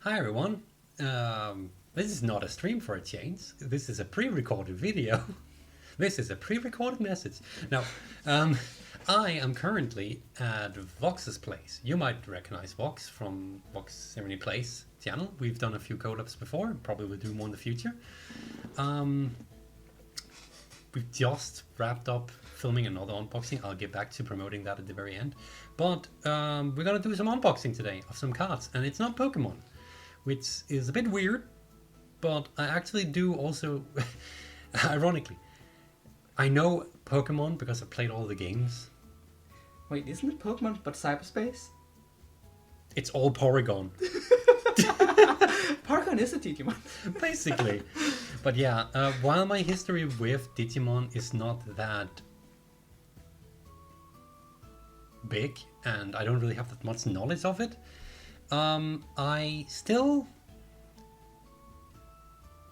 Hi everyone. This is not a stream for a change. This is a pre-recorded video. This is a pre-recorded message. Now, I am currently at Vox's place. You might recognize Vox from Vox Ceremony Plays channel. We've done a few collabs before. Probably will do more in the future. We've just wrapped up filming another unboxing. I'll get back to promoting that at the very end. But we're gonna do some unboxing today of some cards, and it's not Pokemon, which is a bit weird, but I actually do also, ironically, I know Pokemon because I played all the games. Wait, isn't it Pokemon but cyberspace? It's all Porygon. Porygon is a Digimon. Basically. But yeah, while my history with Digimon is not that big, and I don't really have that much knowledge of it, I still...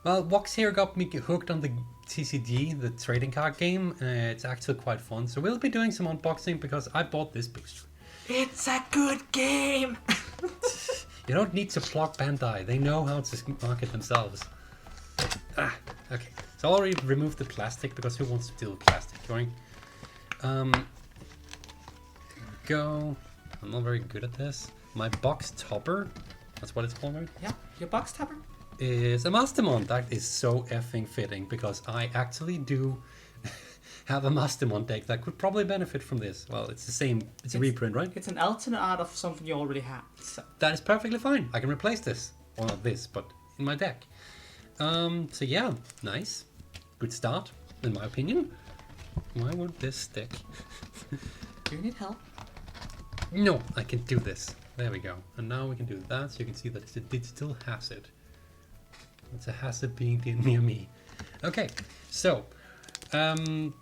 Well, Vox here got me hooked on the TCG, the trading card game. It's actually quite fun, so we'll be doing some unboxing because I bought this booster. It's a good game! You don't need to plug Bandai, they know how to market themselves. Okay, so I already removed the plastic because who wants to deal with plastic, right? There we go. I'm not very good at this. My box topper, that's what it's called, right? Yeah, your box topper? Is a Mastemon. That is so effing fitting because I actually do have a Mastemon deck that could probably benefit from this. Well, it's the same, it's a reprint, right? It's an alternate art of something you already have. So. That is perfectly fine. I can replace this. Well, not this, but in my deck. So yeah, nice. Good start, in my opinion. Why won't this stick? Do you need help? No, I can do this. There we go. And now we can do that, so you can see that it still has it. It's a hazard being near me. Okay, so I'm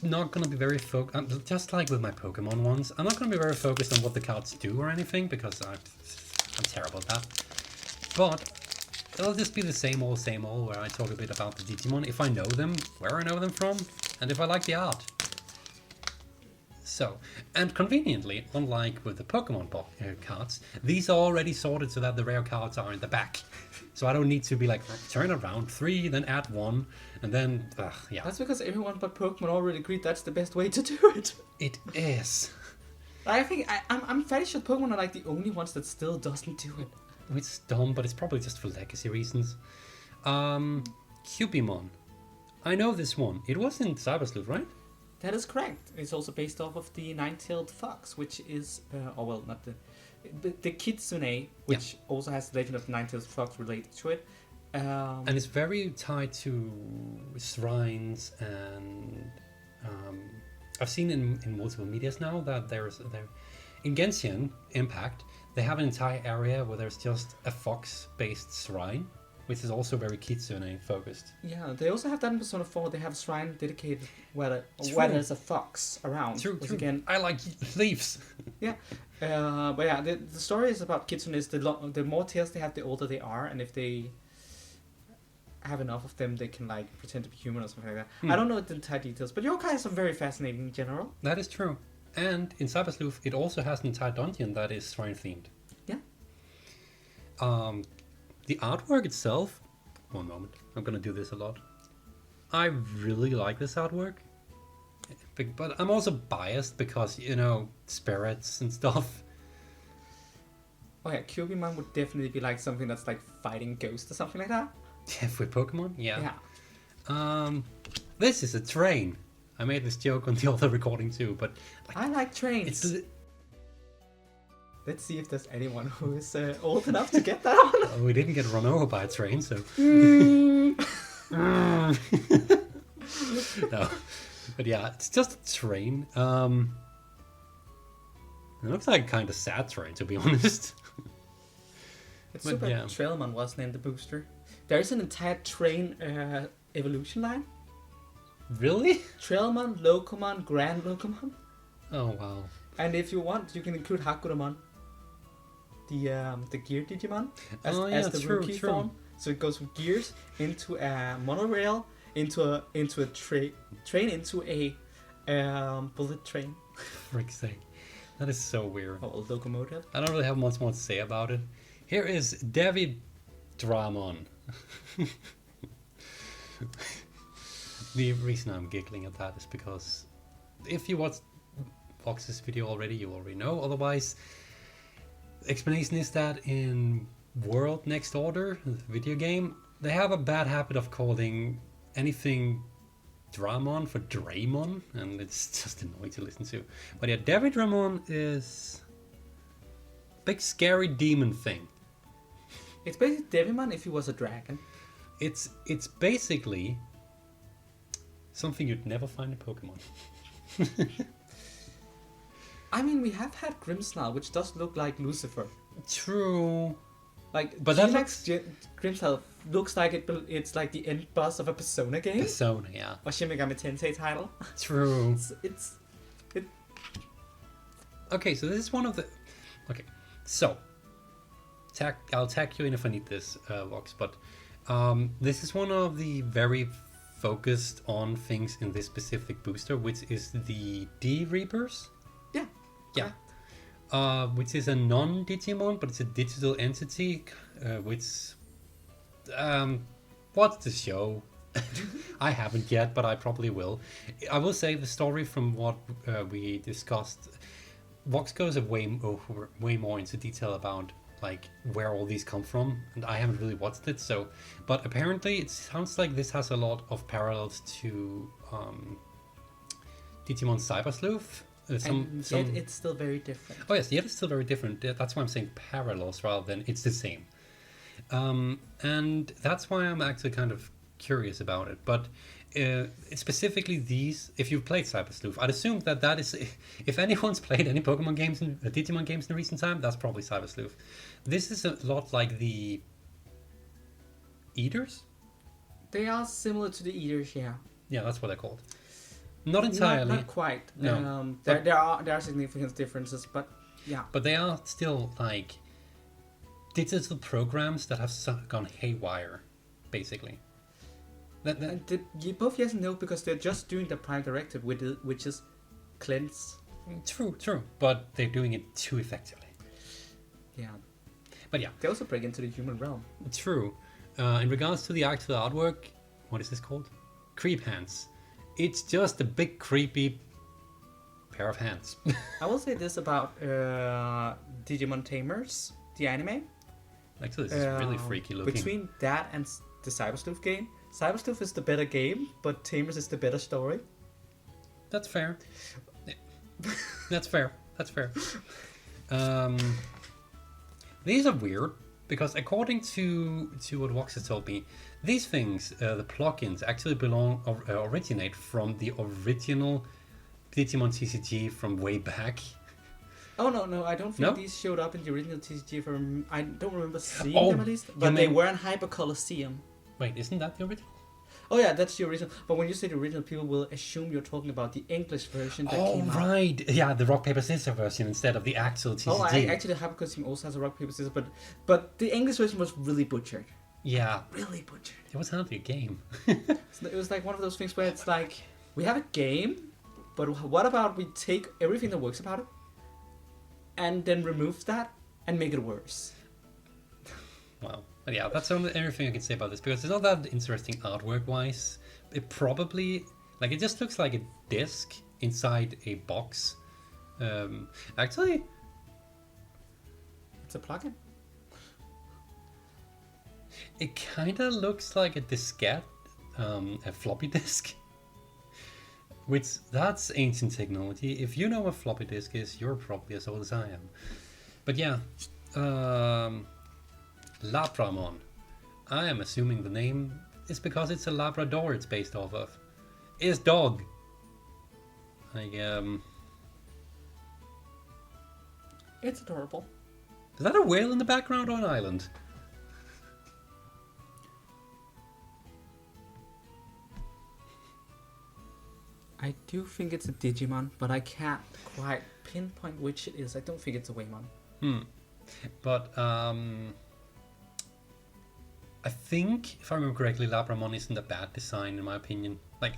not gonna be very focused. Just like with my Pokemon ones, I'm not gonna be very focused on what the cards do or anything because I'm terrible at that. But it'll just be the same old, where I talk a bit about the Digimon if I know them, where I know them from, and if I like the art. So, and conveniently, unlike with the Pokemon cards, these are already sorted so that the rare cards are in the back. So I don't need to be like, turn around 3, then add 1, and then, yeah. That's because everyone but Pokemon already agreed that's the best way to do it. It is. I think, I'm fairly sure Pokemon are like the only ones that still doesn't do it. It's dumb, but it's probably just for legacy reasons. Cubimon. I know this one. It was in Cyber Sleuth, right? That is correct. It's also based off of the Nine-Tailed Fox, which is, not the Kitsune, which also has the legend of the Nine-Tailed Fox related to it. And it's very tied to shrines, and I've seen in multiple medias now that in Genshin Impact, they have an entire area where there's just a fox-based shrine, which is also very Kitsune focused. Yeah, they also have that in Persona 4. They have a shrine dedicated where there's a fox around. True. Again, I like leaves. Yeah, but yeah, the story is about Kitsunes. The more tails they have, the older they are, and if they have enough of them, they can like pretend to be human or something like that. I don't know the entire details, but yokai are very fascinating in general. That is true. And in Cyber Sleuth, it also has an entire dungeon that is shrine themed. Yeah. The artwork itself, one moment, I'm gonna do this a lot. I really like this artwork, but I'm also biased because, you know, spirits and stuff. Oh yeah, Cubimon would definitely be like something that's like fighting ghosts or something like that. Yeah, with Pokemon, yeah. This is a train. I made this joke on the other recording too, but like, I like trains. Let's see if there's anyone who is old enough to get that one. Oh, we didn't get run over by a train, so... No. But yeah, it's just a train. It looks like a kind of sad train, to be honest. It's super. Yeah. Trailmon was named the booster. There's an entire train evolution line. Really? Trailmon, Locomon, Grand Locomon. Oh, wow. And if you want, you can include Hakuromon. The gear Digimon as the rookie form. So it goes from gears into a monorail, into a train, into a bullet train. Frick's sake. That is so weird. Or locomotive. I don't really have much more to say about it. Here is David Dramon. The reason I'm giggling at that is because if you watched Vox's video already, you already know. Otherwise, the explanation is that in World Next Order, the video game, they have a bad habit of calling anything Dramon for Draymon, and it's just annoying to listen to. But yeah, David Dramon is a big scary demon thing. It's basically Devimon if he was a dragon. It's basically something you'd never find in Pokemon. I mean, we have had Grimmsnarl, which does look like Lucifer. True. Like, but that looks... Grimmsnarl looks like it's like the end boss of a Persona game. Persona, yeah. Or Shin Megami Tensei title. True. It's Okay, so this is one of the... Okay, so... I'll tag you in if I need this, Vox, but this is one of the very focused on things in this specific booster, which is the D-Reapers. Yeah. Yeah. Which is a non-Digimon, but it's a digital entity, which... watch the show. I haven't yet, but I probably will. I will say the story from what we discussed. Vox goes way more into detail about like where all these come from, and I haven't really watched it. So, but apparently it sounds like this has a lot of parallels to Digimon Cyber Sleuth. Yet it's still very different. Oh yes, yet it's still very different. That's why I'm saying parallels rather than it's the same. And that's why I'm actually kind of curious about it. But specifically these, if you've played Cyber Sleuth, I'd assume that is, if anyone's played any Pokemon games and Digimon games in recent time, that's probably Cyber Sleuth. This is a lot like the Eaters? They are similar to the Eaters, yeah. Yeah, that's what they're called. Not entirely. Not quite. No. There are significant differences, but yeah. But they are still like digital programs that have gone haywire, basically. Both yes and no, because they're just doing the Prime Directive, which is cleanse. True. But they're doing it too effectively. Yeah. But yeah. They also break into the human realm. True. In regards to the actual artwork, what is this called? Creep hands. It's just a big creepy pair of hands. I will say this about Digimon Tamers, the anime. Actually, this is really freaky looking. Between that and the Cyber Sleuth game, Cyber Sleuth is the better game, but Tamers is the better story. That's fair. That's fair. These are weird, because according to what Vox has told me, these things, the plugins, actually originate from the original Digimon TCG from way back. Oh no! I don't think these showed up in the original TCG. I don't remember seeing them at least, but they were in Hyper Colosseum. Wait, isn't that the original? Oh yeah, that's the original. But when you say the original, people will assume you're talking about the English version that came out. Oh right, yeah, the rock paper scissors version instead of the actual TCG. Oh, actually, Hyper Colosseum also has a rock paper scissors, but the English version was really butchered. Yeah, really butchered. It was hardly a game. It was like one of those things where it's like, we have a game, but what about we take everything that works about it and then remove that and make it worse? Wow. But yeah, that's everything I can say about this, because it's not that interesting artwork wise. It probably, like, it just looks like a disc inside a box. Actually, it's a plugin. It kind of looks like a diskette, a floppy disk. Which, that's ancient technology. If you know what floppy disk is, you're probably as old as I am. But yeah, Labramon. I am assuming the name is because it's a Labrador it's based off of. Is dog. It's adorable. Is that a whale in the background or an island? I do think it's a Digimon, but I can't quite pinpoint which it is. I don't think it's a Waymon. But I think, if I remember correctly, Labramon isn't a bad design in my opinion. But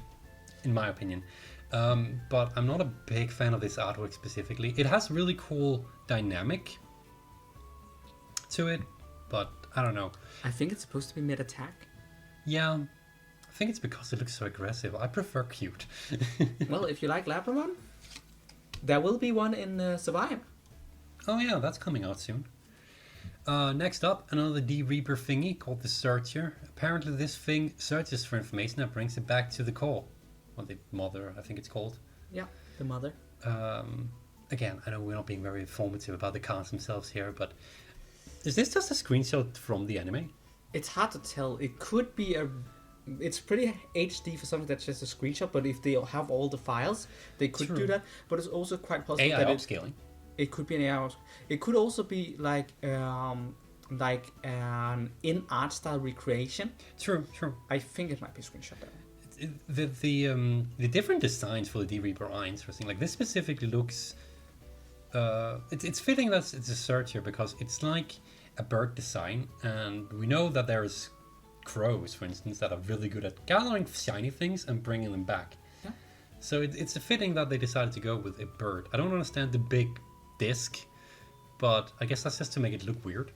I'm not a big fan of this artwork specifically. It has really cool dynamic to it, but I don't know. I think it's supposed to be mid-attack. Yeah, I think it's because it looks so aggressive. I prefer cute. Well, if you like Labramon, there will be one in Survive. Oh yeah, that's coming out soon. Next up, another D-Reaper thingy called the Searcher. Apparently this thing searches for information and brings it back to the core. Or the mother, I think it's called. Yeah, the mother. Again, I know we're not being very informative about the cards themselves here, but is this just a screenshot from the anime? It's hard to tell. It could be it's pretty HD for something that's just a screenshot, but if they have all the files, they could do that. But it's also quite possible AI that upscaling. It could be an AI. It could also be like an in-art style recreation. True. I think it might be a screenshot. The different designs for the D-Reaper are interesting. Like this specifically looks... it's fitting that it's a Searcher because it's like a bird design, and we know that there's crows, for instance, that are really good at gathering shiny things and bringing them back. Yeah. So it's a fitting that they decided to go with a bird. I don't understand the big disc, but I guess that's just to make it look weird.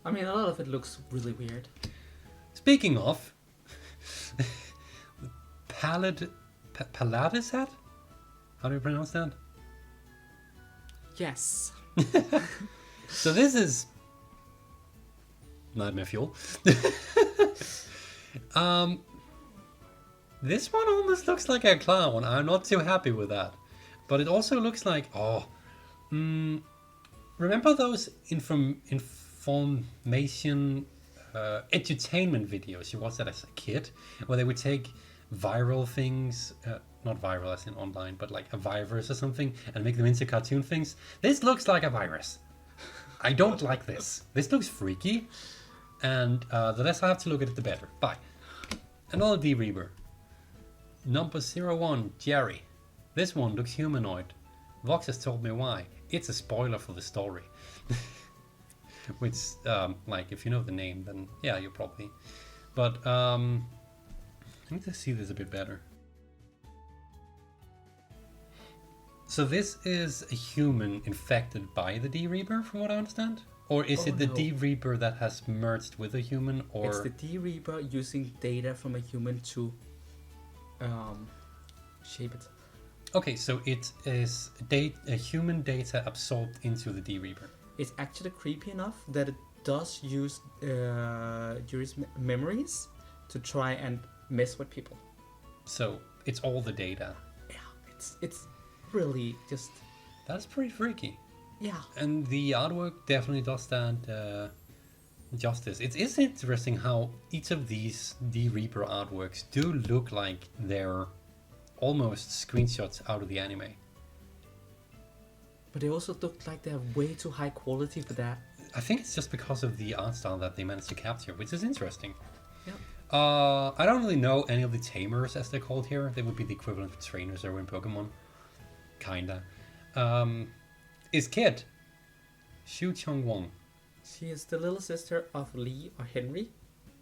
I mean, a lot of it looks really weird. Speaking of, Pallades hat? How do you pronounce that? Yes. So this is Nightmare Fuel. This one almost looks like a clown. I'm not too happy with that. But it also looks like, remember those information edutainment videos you watched that as a kid, where they would take viral things, not viral as in online, but like a virus or something, and make them into cartoon things? This looks like a virus. I don't like this. This looks freaky, and the less I have to look at it, the better. Bye. Another D-Reaper. Number 01, Jerry. This one looks humanoid. Vox has told me why. It's a spoiler for the story. Which, like, if you know the name, then yeah, you probably... But, I need to see this a bit better. So this is a human infected by the D-Reaper, from what I understand? Or is it the D-Reaper that has merged with a human, or... It's the D-Reaper using data from a human to shape it. Okay, so it is a human data absorbed into the D-Reaper. It's actually creepy enough that it does use Yuri's memories to try and mess with people. So it's all the data. Yeah, it's really just... That's pretty freaky. Yeah. And the artwork definitely does stand justice. It is interesting how each of these D-Reaper artworks do look like they're almost screenshots out of the anime. But they also look like they're way too high quality for that. I think it's just because of the art style that they managed to capture, which is interesting. Yeah. I don't really know any of the tamers, as they're called here. They would be the equivalent of trainers or in Pokemon. Kinda. Is Kid Shu Chong-won. She is the little sister of Lee or Henry.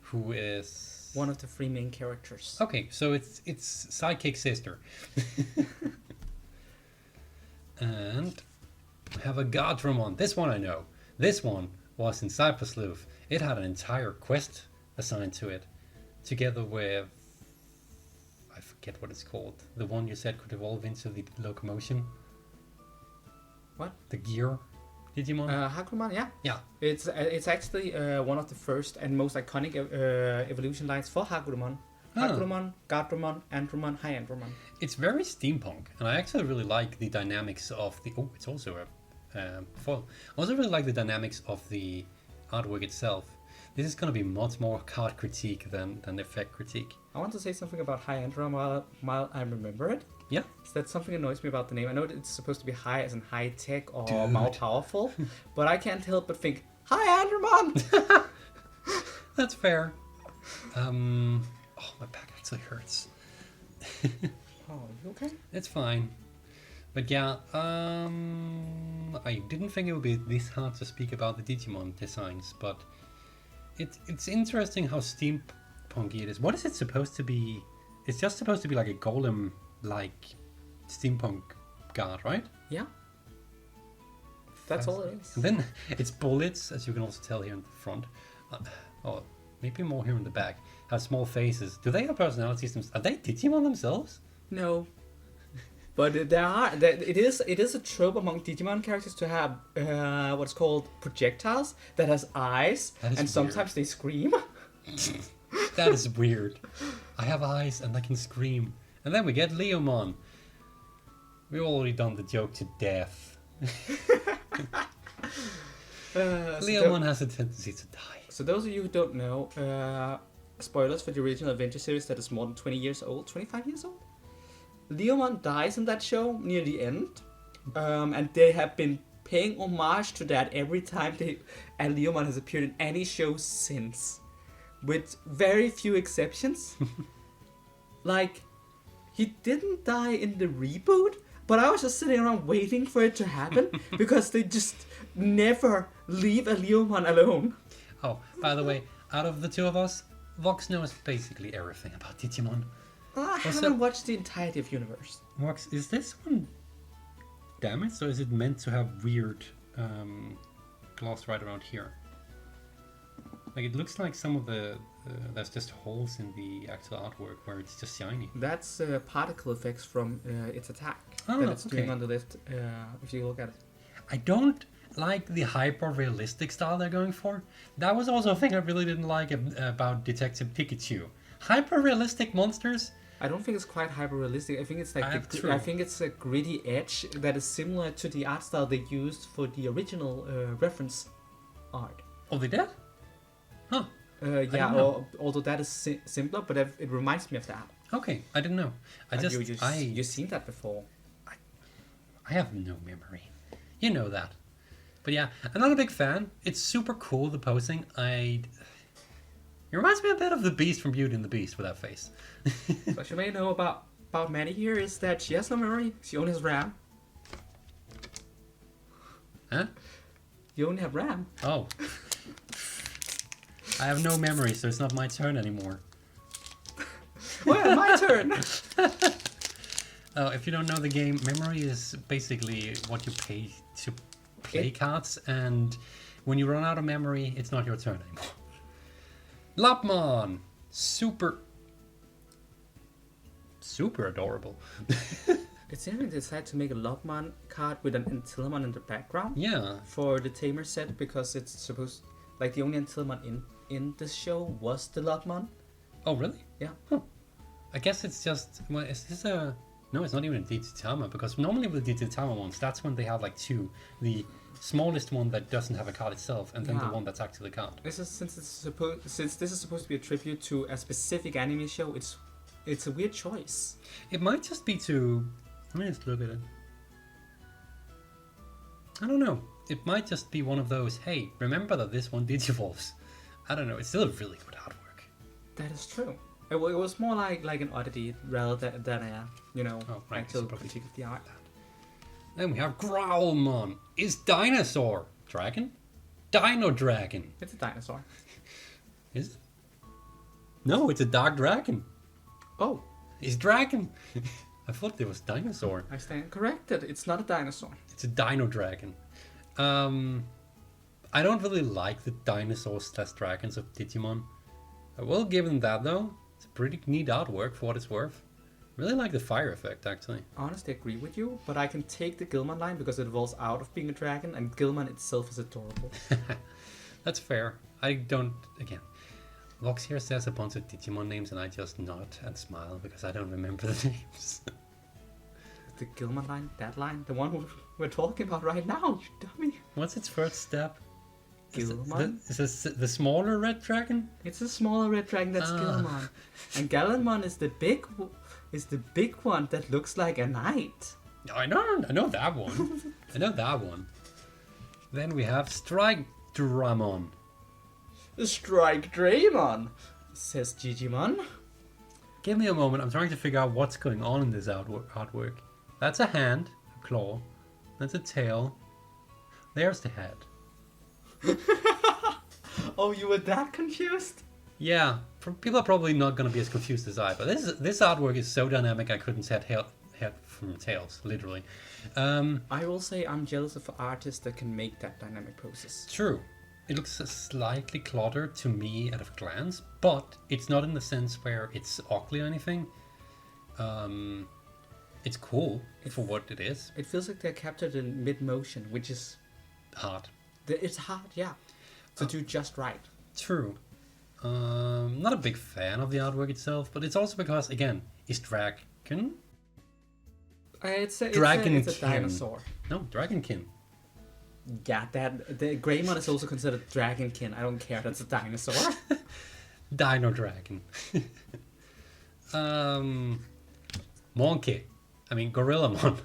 Who is... one of the three main characters. Okay, so it's sidekick sister. And we have a Godramon. This one I know. This one was in Cypress Sleuth. It had an entire quest assigned to it, together with... I forget what it's called. The one you said could evolve into the locomotion. What? The gear Digimon? Hakurumon, yeah. Yeah. It's actually one of the first and most iconic evolution lines for Hakurumon. Hakurumon, Godramon, Andromon, High Andromon. It's very steampunk, and I actually really like the dynamics of the... Oh, it's also a foil. I also really like the dynamics of the artwork itself. This is going to be much more card critique than effect critique. I want to say something about High Andromon while I remember it. Yeah. So that's something that annoys me about the name. I know that it's supposed to be high as in high tech or Dude. more powerful, but I can't help but think, High Andromon! That's fair. Oh, my back actually hurts. Oh, you okay? It's fine. But yeah, I didn't think it would be this hard to speak about the Digimon designs, but it's interesting how steampunky it is. What is it supposed to be? It's just supposed to be like a golem-like steampunk god, right? Yeah. That's all it is. And then it's bullets, as you can also tell here in the front. Oh, maybe more here in the back. Have small faces. Do they have personalities? Are they Digimon themselves? No. But it is a trope among Digimon characters to have what's called projectiles that has eyes, and sometimes they scream. That is weird. I have eyes and I can scream. And then we get Leomon. We've already done the joke to death. Leomon has a tendency to die. So those of you who don't know, spoilers for the original Adventure series that is more than 20 years old, 25 years old. Leomon dies in that show near the end, and they have been paying homage to that every time and Leomon has appeared in any show since, with very few exceptions. Like, he didn't die in the reboot, but I was just sitting around waiting for it to happen because they just never leave a Leomon alone. Oh, by the way, out of the two of us, Vox knows basically everything about Digimon. I haven't watched the entirety of Universe. Vox, is this one damaged, or is it meant to have weird gloss right around here? Like, it looks like some of there's just holes in the actual artwork where it's just shiny. That's particle effects from its attack that it's doing on the left, if you look at it. I don't like the hyper-realistic style they're going for. That was also a thing I really didn't like about Detective Pikachu. Hyper-realistic monsters? I don't think it's quite hyper-realistic. I think it's like I think it's a gritty edge that is similar to the art style they used for the original reference art. Oh, they did? Huh. Yeah, although that is simpler, but it reminds me of that. Okay, I didn't know. You've seen that before. I have no memory. You know that. But yeah, I'm not a big fan. It's super cool, the posing. It reminds me a bit of the Beast from Beauty and the Beast with that face. What you may know about Maddie here is that she has no memory. She only has RAM. Huh? You only have RAM. Oh. I have no memory, so it's not my turn anymore. Well, my turn! Oh, if you don't know the game, memory is basically what you pay to play cards, and when you run out of memory, it's not your turn anymore. Lopmon! Super adorable. It's interesting they decided to make a Lopmon card with an Antillamon in the background. Yeah. For the Tamer set, because it's supposed... Like, the only Antillamon in this show was the Lopmon. Oh, really? Yeah. Huh. I guess it's just... Well, is this a... No, it's not even a Digitama, because normally with Digitama ones, that's when they have like two. The smallest one that doesn't have a card itself, and then the one that's actually a card. This is since this is supposed to be a tribute to a specific anime show. It's a weird choice. It might just be to... Let me just look at it. I don't know. It might just be one of those, hey, remember that this one digivolves. I don't know. It's still a really good artwork. That is true. It was more like an oddity rather than a, actual critique of the art. Then we have Growlmon. Is dinosaur. Dragon? Dino Dragon. It's a dinosaur. Is it? No, it's a dark dragon. Oh. It's dragon. I thought it was dinosaur. I stand corrected. It's not a dinosaur. It's a Dino Dragon. I don't really like the dinosaurs/dragons of Digimon. I will give them that though. It's a pretty neat artwork for what it's worth. Really like the fire effect, actually. I honestly agree with you, but I can take the Gilman line because it evolves out of being a dragon, and Gilman itself is adorable. That's fair. I don't... Again, Vox here says a bunch of Digimon names, and I just nod and smile because I don't remember the names. The Gilman line? That line? The one we're talking about right now, you dummy. What's its first step? Gilman? Is this the smaller red dragon? It's a smaller red dragon that's Gilman. And Galamon is the big one that looks like a knight. I know that one. I know that one. Then we have Strike Dramon. Strike Draymon, says Digimon. Give me a moment. I'm trying to figure out what's going on in this artwork. That's a hand, a claw. That's a tail. There's the head. Oh, you were that confused? Yeah, people are probably not going to be as confused as I, but this artwork is so dynamic I couldn't help head from tails, literally. I will say I'm jealous of artists that can make that dynamic process. True. It looks slightly cluttered to me at a glance, but it's not in the sense where it's ugly or anything. It's cool for what it is. It feels like they're captured in mid-motion, which is hard. It's hard, yeah. To do just right. True. Not a big fan of the artwork itself, but it's also because, again, it's Dragon? It's a dinosaur. No, Dragonkin. Yeah, the Greymon is also considered Dragonkin. I don't care, that's a dinosaur. Dino Dragon. Monkey. I mean, Gorillamon.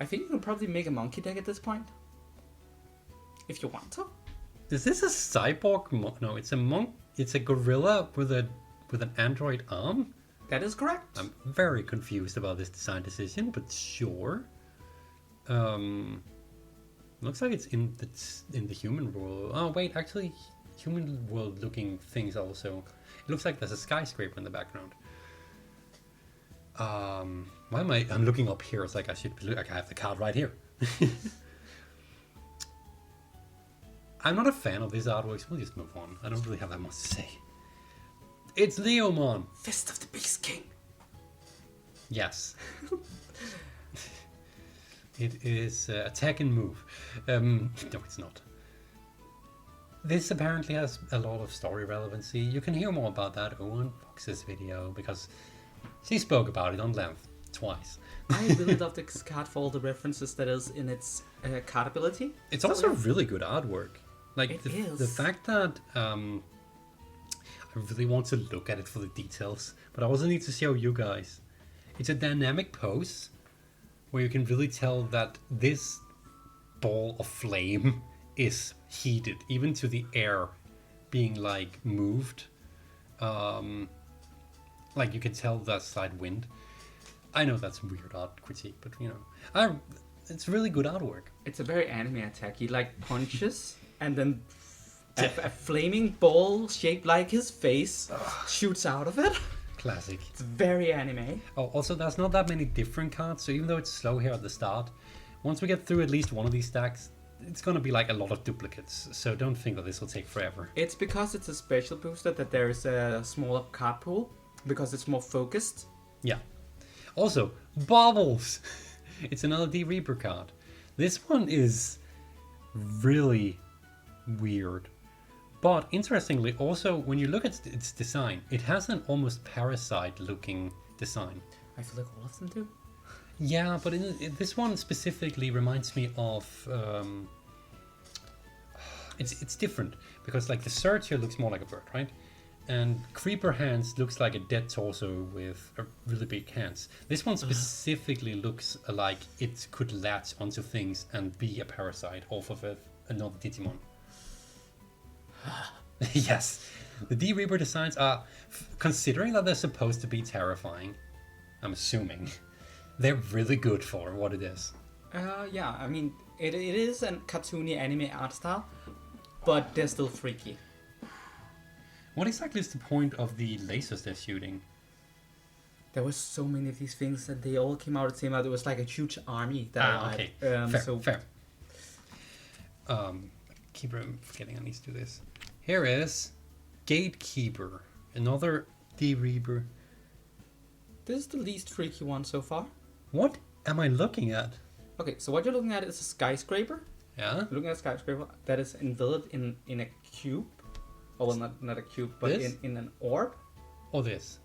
I think you can probably make a monkey deck at this point. If you want to. Is this a cyborg? No, it's a monk. It's a gorilla with an android arm. That is correct. I'm very confused about this design decision, but sure. Looks like it's in the human world. Oh wait, actually, human world looking things also. It looks like there's a skyscraper in the background. Why am I'm looking up here? It's like I should be. Like I have the card right here. I'm not a fan of these artworks. We'll just move on. I don't really have that much to say. It's Leomon. Fist of the Beast King. Yes. It is attack and move. No, it's not. This apparently has a lot of story relevancy. You can hear more about that on Vox's video because she spoke about it on length twice. I really love this card for all the references that is in its card ability. It's also really good artwork. Like the fact that I really want to look at it for the details, but I also need to show you guys. It's a dynamic pose where you can really tell that this ball of flame is heated, even to the air being like moved. Like you can tell that slight wind. I know that's weird art critique, but you know, it's really good artwork. It's a very anime attack. He like punches and then a flaming ball shaped like his face shoots out of it. Classic. It's very anime. Oh, also there's not that many different cards, so even though it's slow here at the start, once we get through at least one of these stacks, it's gonna be like a lot of duplicates, so don't think that this will take forever. It's because it's a special booster that there is a smaller card pool, because it's more focused. Yeah. Also, Bobbles! It's another D Reaper card. This one is really weird. But interestingly, also, when you look at its design, it has an almost parasite-looking design. I feel like all of them do. Yeah, but this one specifically reminds me of... It's different, because like the Surge here looks more like a bird, right? And Creeper Hands looks like a dead torso with really big hands. This one specifically looks like it could latch onto things and be a parasite off of another Digimon. Yes, the D Reaper designs are, considering that they're supposed to be terrifying, I'm assuming, they're really good for what it is. Yeah, I mean, it is a cartoony anime art style, but they're still freaky. What exactly is the point of the lasers they're shooting? There was so many of these things that they all came out at the same time. There was like a huge army that okay. Fair. Keep forgetting I need to do this. Here is Gatekeeper, another D Reaper. This is the least freaky one so far. What am I looking at? Okay, so what you're looking at is a skyscraper. Yeah. You're looking at a skyscraper that is enveloped in a cube. Oh, well, not a cube, but in an orb. Or this?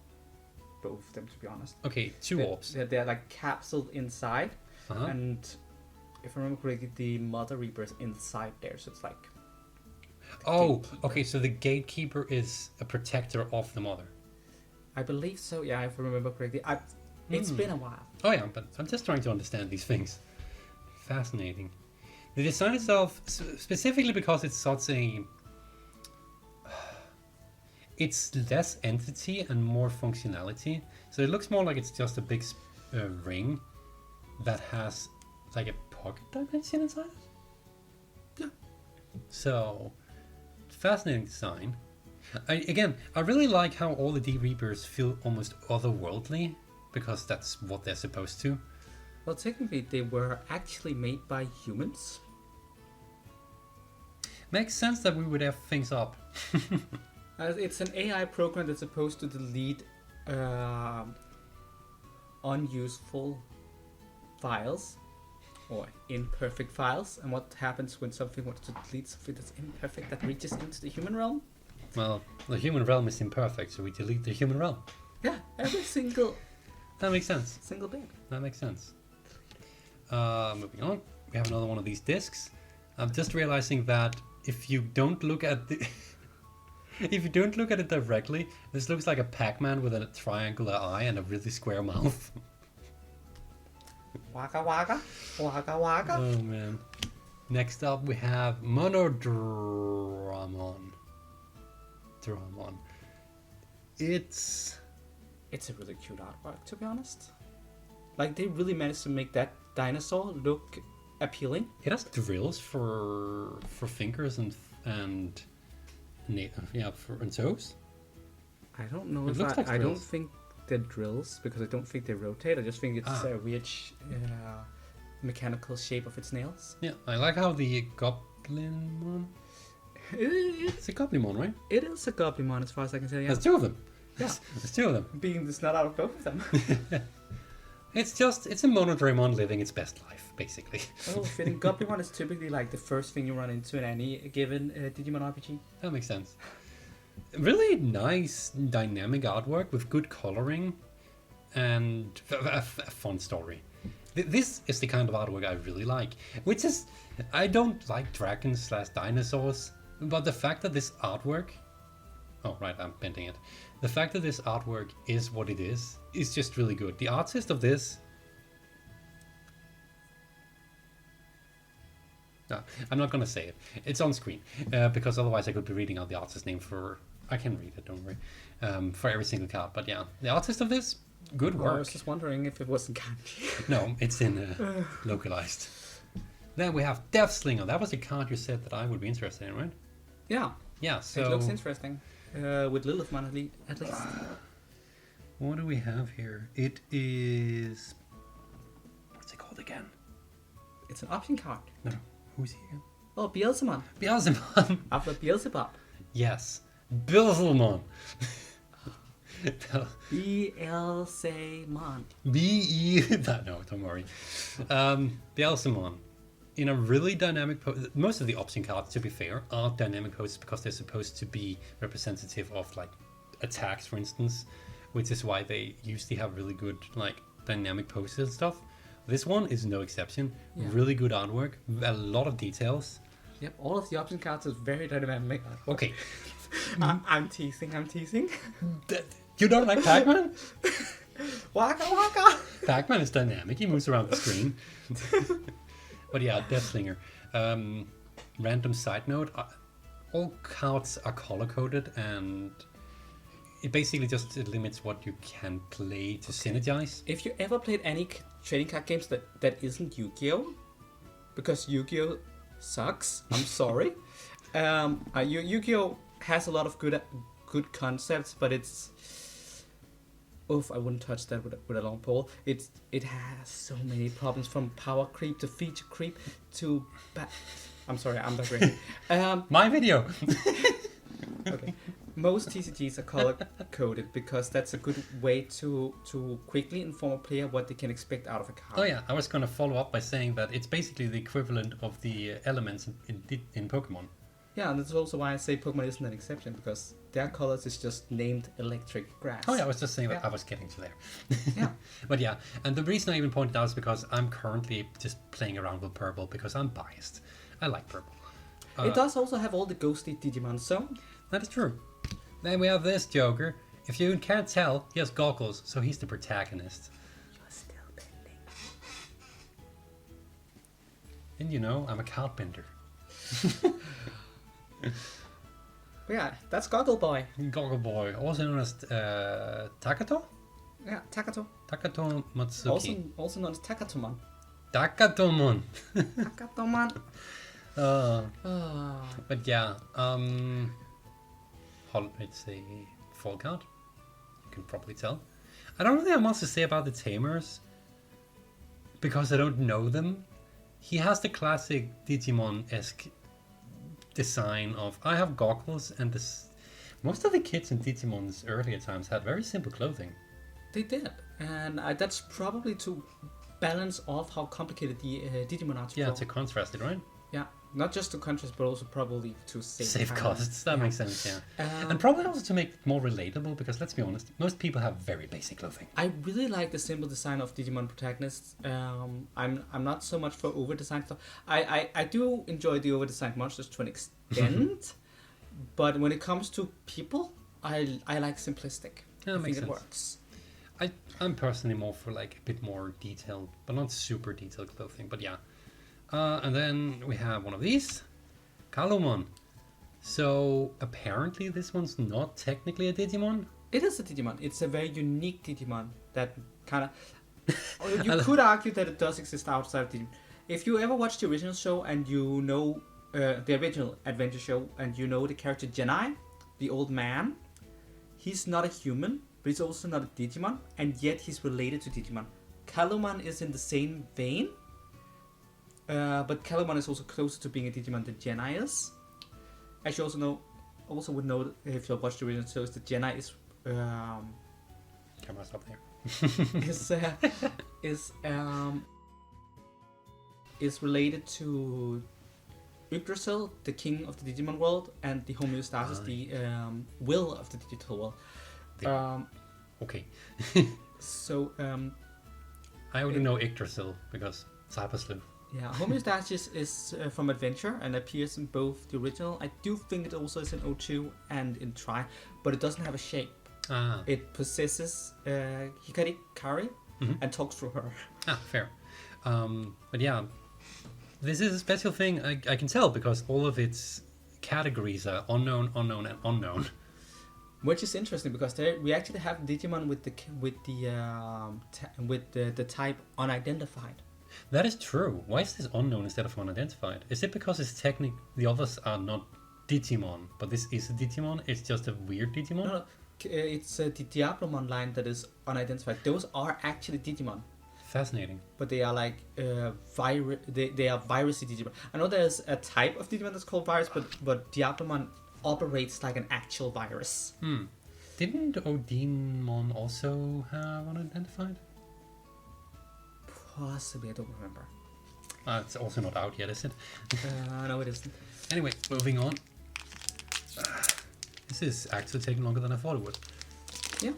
Both of them, to be honest. Okay, two orbs. They're like capsuled inside. And if I remember correctly, the Mother Reaper is inside there, so it's like... Oh, okay, so the Gatekeeper is a protector of the Mother. I believe so, yeah, if I remember correctly. It's been a while. Oh yeah, but I'm just trying to understand these things. Fascinating. The design itself, specifically because it's such a... It's less entity and more functionality. So it looks more like it's just a big ring that has like a pocket dimension inside it. Yeah. So, fascinating design. I really like how all the D Reapers feel almost otherworldly. because that's what they're supposed to. Well, technically, they were actually made by humans. Makes sense that we would have things up. It's an AI program that's supposed to delete unuseful files or imperfect files. And what happens when something wants to delete something that's imperfect that reaches into the human realm? Well, the human realm is imperfect, so we delete the human realm. Yeah, every single That makes sense. single bit. That makes sense. Moving on, we have another one of these discs. I'm just realizing that if you don't look at the if you don't look at it directly, this looks like a Pac-Man with a triangular eye and a really square mouth. Waka waka, waka waka. Oh man. Next up we have Monodramon. Dramon. It's a really cute artwork, to be honest. Like, they really managed to make that dinosaur look appealing. It has drills for fingers and toes. I don't know It if looks like I don't drills. think they're drills, because I don't think they rotate. I just think it's a weird mechanical shape of its nails. Yeah, I like how the Goblinmon. It's a Goblinmon, right? It is a Goblinmon, as far as I can tell. Yeah, There's two of them. Yeah. There's two of them. being the snot out of both of them. It's a Monodramon living its best life, basically. Oh, fitting. Goblinmon is typically like the first thing you run into in any given Digimon RPG. That makes sense. Really nice dynamic artwork with good coloring and a fun story. This is the kind of artwork I really like, which is, I don't like dragons/dinosaurs, but the fact that this artwork, oh right, I'm bending it. The fact that this artwork is what it is just really good. The artist of this, no, I'm not gonna say it. It's on screen, because otherwise I could be reading out the artist's name for, I can read it, don't worry, for every single card. But yeah, the artist of this, good Well, I work. was just wondering if it wasn't kanji. No, it's in localized. Then we have Death Slinger. That was a card you said that I would be interested in, right? Yeah, Yeah, so it looks interesting. With Lilithmon at least. what do we have here? It is, what's it called again? It's an option card. No, who's he again? Oh, Beelzemon. Beelzemon. After Beelzebub. Yes, Beelzemon. Beelzemon. B-E... No, don't worry. Beelzemon. In a really dynamic pose. Most of the option cards, to be fair, are dynamic poses because they're supposed to be representative of, like, attacks, for instance. Which is why they usually have really good, like, dynamic poses and stuff. This one is no exception. Yeah. Really good artwork. A lot of details. Yep, all of the option cards is very dynamic. Okay. I'm teasing. You don't like Pac-Man? Waka waka. Pac-Man is dynamic. He moves around the screen. But yeah, Deathslinger. Random side note: all cards are color-coded, and it basically just limits what you can play to synergize. If you ever played any trading card games that isn't Yu-Gi-Oh, because Yu-Gi-Oh sucks. I'm sorry. Yu-Gi-Oh has a lot of good concepts, but it's. Oof, I wouldn't touch that with a long pole. It has so many problems, from power creep to feature creep to... I'm sorry, I'm digressing. My video! Okay. Most TCGs are color-coded because that's a good way to quickly inform a player what they can expect out of a card. Oh yeah, I was going to follow up by saying that it's basically the equivalent of the elements in Pokemon. Yeah, and that's also why I say Pokemon isn't an exception, because their colors is just named electric grass. Oh yeah, I was just saying that Yeah. I was getting to there. Yeah. But yeah, and the reason I even pointed out is because I'm currently just playing around with purple because I'm biased. I like purple. It does also have all the ghostly Digimon, so... That is true. Then we have this Joker. If you can't tell, he has goggles, so he's the protagonist. You're still bending. And you know, I'm a card bender. Yeah, that's Goggle Boy. Goggle Boy, also known as Takato? Yeah, Takato. Takato Matsuki. Also known as Takatomon. Takatomon. Takatomon. But yeah, it's a fall card. You can probably tell. I don't really have much to say about the tamers because I don't know them. He has the classic Digimon-esque design of I have goggles, and this. Most of the kids in Digimon's earlier times had very simple clothing. They did, and that's probably to balance off how complicated the Digimon are to Yeah, draw. to contrast it, right? Yeah, not just to contrast, but also probably to save time. Costs. That makes sense, yeah. And probably also to make it more relatable, because let's be honest, most people have very basic clothing. I really like the simple design of Digimon protagonists. I'm not so much for over designed stuff. I do enjoy the over designed monsters to an extent, but when it comes to people, I like simplistic. Yeah, I makes think it sense. works. I'm personally more for like a bit more detailed, but not super detailed clothing, but yeah. And then we have one of these, Kalumon. So apparently this one's not technically a Digimon. It is a Digimon. It's a very unique Digimon that kind of... You could argue that it does exist outside of Digimon. If you ever watched the original show and you know the original adventure show and you know the character Genai, the old man, he's not a human, but he's also not a Digimon, and yet he's related to Digimon. Kalumon is in the same vein, but Kalumon is also closer to being a Digimon than Genai is. As you also would know if you watched the original shows, that Genai is Camera's up there. is related to Yggdrasil, the king of the Digimon world, and the homeostasis, the will of the digital world. Okay. So I only know Yggdrasil because Cyber Sleuth. yeah, homeostasis is from Adventure and appears in both the original. I do think it also is in 02 and in Tri, but it doesn't have a shape. It possesses Hikari Kari and talks through her. Fair. But yeah, this is a special thing. I can tell because all of its categories are unknown, unknown, and unknown. Which is interesting because we actually have Digimon with the type unidentified. That is true. Why is this unknown instead of unidentified? Is it because it's the others are not Digimon, but this is a Digimon? It's just a weird Digimon? No, it's the Diablomon line that is unidentified. Those are actually Digimon. Fascinating. But they are like they are virusy Digimon. I know there's a type of Digimon that's called virus, but Diablomon operates like an actual virus. Didn't Odinmon also have unidentified? Possibly, I don't remember. It's also not out yet, is it? No, it isn't. Anyway, moving on. This is actually taking longer than I thought it would. Yeah.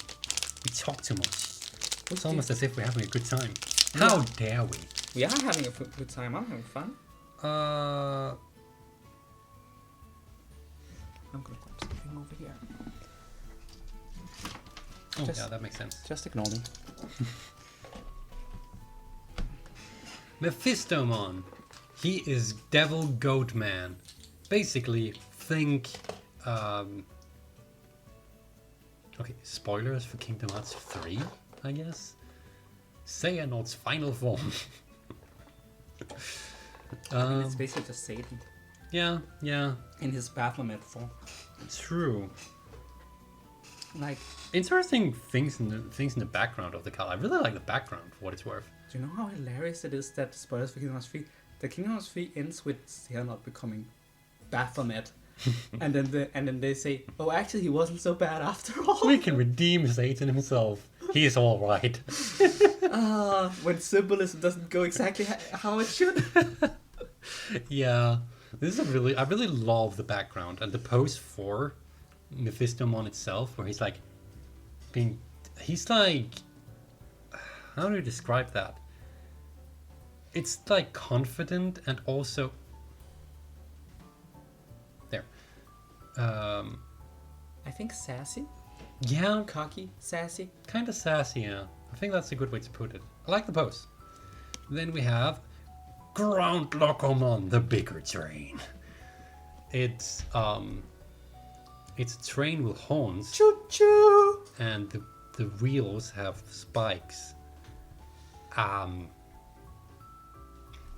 We talk too much. It's almost as if we're having a good time. Yeah. How dare we? We are having a good time. I'm having fun. I'm gonna grab something over here. Oh, yeah, that makes sense. Just ignore me. Mephistomon. He is Devil Goat Man. Basically, think... okay, spoilers for Kingdom Hearts 3, I guess? Xehanort's final form. It's basically just Satan. Yeah. In his Baphomet form. True. Like, interesting things in the background of the card. I really like the background for what it's worth. do you know how hilarious it is that spoilers for Kingdom Hearts 3? The Kingdom Hearts 3 ends with Xehanort becoming Baphomet. and then they say, oh, actually he wasn't so bad after all. We can redeem Satan himself. He is all right. When symbolism doesn't go exactly how it should. Yeah, this is I really love the background and the pose for Mephistomon itself, where he's like, how do you describe that? It's like confident and also there. I think sassy. Yeah, Cocky, sassy. kind of sassy. Yeah, I think that's a good way to put it. I like the pose. Then we have Ground Locomon, the bigger train. It's a train with horns. Choo choo. And the wheels have spikes.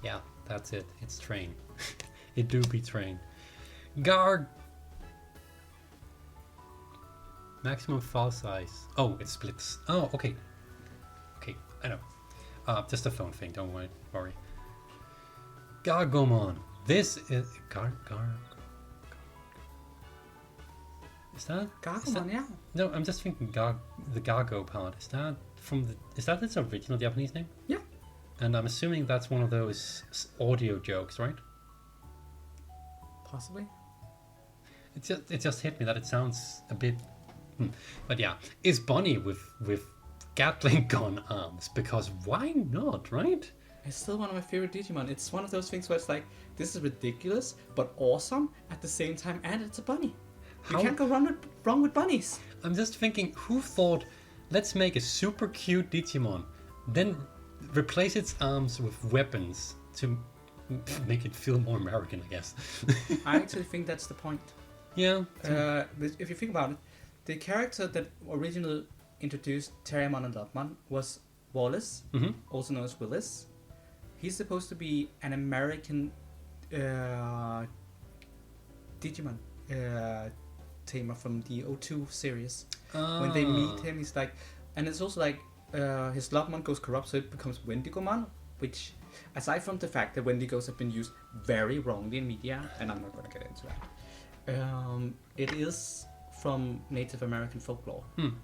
Yeah, that's it. It's train. It do be train. Maximum file size. Oh, it splits. Oh, okay. Okay, I know. Just a phone thing, don't worry. Gargomon. This is... Is that... Gargomon, yeah. No, I'm just thinking the Gargo part. Is that from the... Is that its original Japanese name? Yeah. And I'm assuming that's one of those audio jokes, right? Possibly. It just hit me that it sounds a bit... But yeah, is Bunny with Gatling gun arms, because why not, right? It's still one of my favorite Digimon. It's one of those things where it's like, this is ridiculous, but awesome at the same time, and it's a bunny. You can't go wrong with bunnies. I'm just thinking, who thought, let's make a super cute Digimon, then replace its arms with weapons to make it feel more American, I guess. I actually think that's the point. Yeah. If you think about it, the character that originally introduced Terriermon and Lopmon was Wallace, also known as Willis. He's supposed to be an American Digimon tamer from the 02 series. When they meet him, he's like, and it's also like his Lopmon goes corrupt, so it becomes Wendigomon, which, aside from the fact that Wendigos have been used very wrongly in media, and I'm not going to get into that, it is from Native American folklore,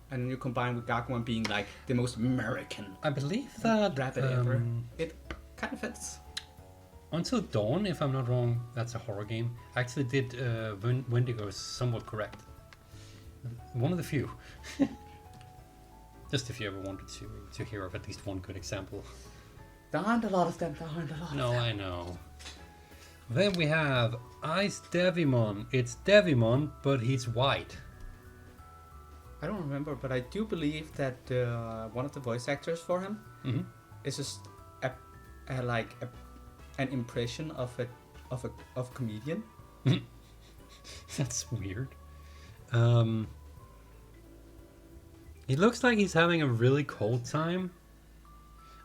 and you combine with Gargomon being like the most American. I believe that rabbit ever. It kind of fits. Until Dawn, if I'm not wrong, that's a horror game. Actually, did Wendigo is somewhat correct. One of the few. Just if you ever wanted to hear of at least one good example. There aren't a lot of them. No, I know. Then we have Ice Devimon. It's Devimon, but he's white. I don't remember, but I do believe that one of the voice actors for him is just an impression of a comedian. That's weird. He looks like he's having a really cold time.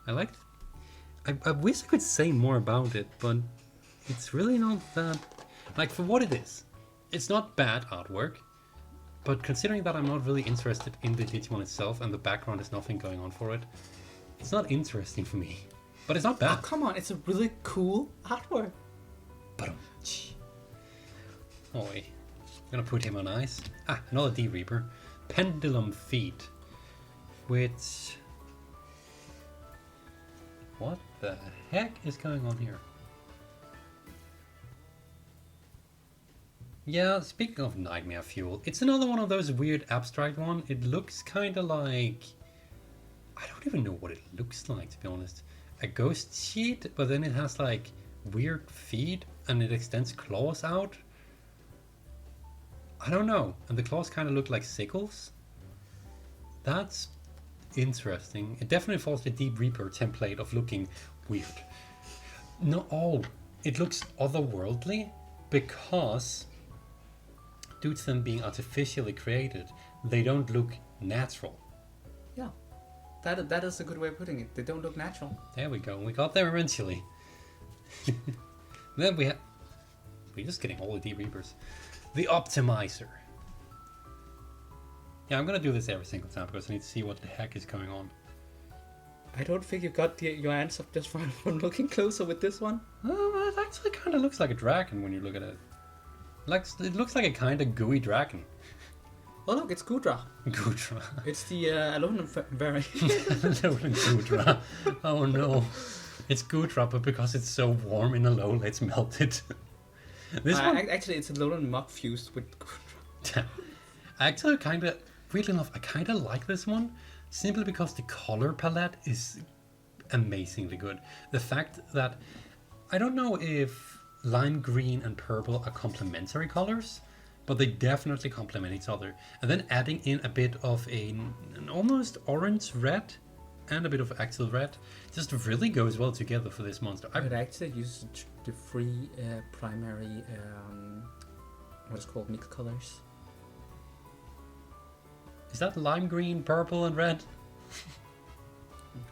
I wish I could say more about it, but it's really not that... Like, for what it is, it's not bad artwork, but considering that I'm not really interested in the Digimon itself and the background is nothing going on for it, it's not interesting for me. But it's not bad. Oh, come on, it's a really cool artwork. Oh wait, I'm gonna put him on ice. Another D-Reaper. Pendulum Feet. Which... What the heck is going on here? Yeah, speaking of Nightmare Fuel, it's another one of those weird abstract one. It looks kind of like... I don't even know what it looks like, to be honest. A ghost sheet, but then it has like weird feet and it extends claws out. I don't know. And the claws kind of look like sickles. That's interesting. It definitely falls the Deep Reaper template of looking weird. No, it looks otherworldly because due to them being artificially created, they don't look natural. Yeah, that is a good way of putting it. They don't look natural. There we go. We got there eventually. Then we're just getting all the Deep Reapers. The Optimizer. Yeah, I'm gonna do this every single time because I need to see what the heck is going on. I don't think you got your answer just from looking closer with this one. Oh, it actually kind of looks like a dragon when you look at it. It looks like a kind of gooey dragon. Oh look, it's Gudra. Gudra. It's the aluminum variant. Aluminum Gudra. Oh no. It's Gudra, but because it's so warm in Alola, it's melted. This one... Actually, it's aluminum muck fused with Gudra. I actually weirdly enough, I kind of like this one. Simply because the color palette is amazingly good. The fact that... I don't know if lime green and purple are complementary colors, but they definitely complement each other. And then adding in a bit of an almost orange red and a bit of actual red just really goes well together for this monster. It actually uses the three primary what is called mixed colors. Is that lime green, purple, and red?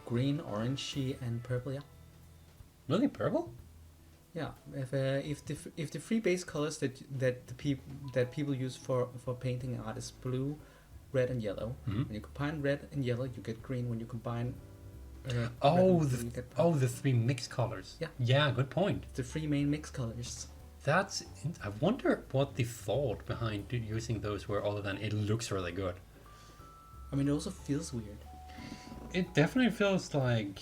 Green, orangey, and purple. Yeah. Really, purple? Yeah. If the three base colors that people use for painting art is blue, red and yellow. When you combine red and yellow, you get green. When you combine the 3 mixed colors. Yeah, good point. The 3 main mixed colors. I wonder what the thought behind using those were, other than it looks really good. I mean, it also feels weird. It definitely feels like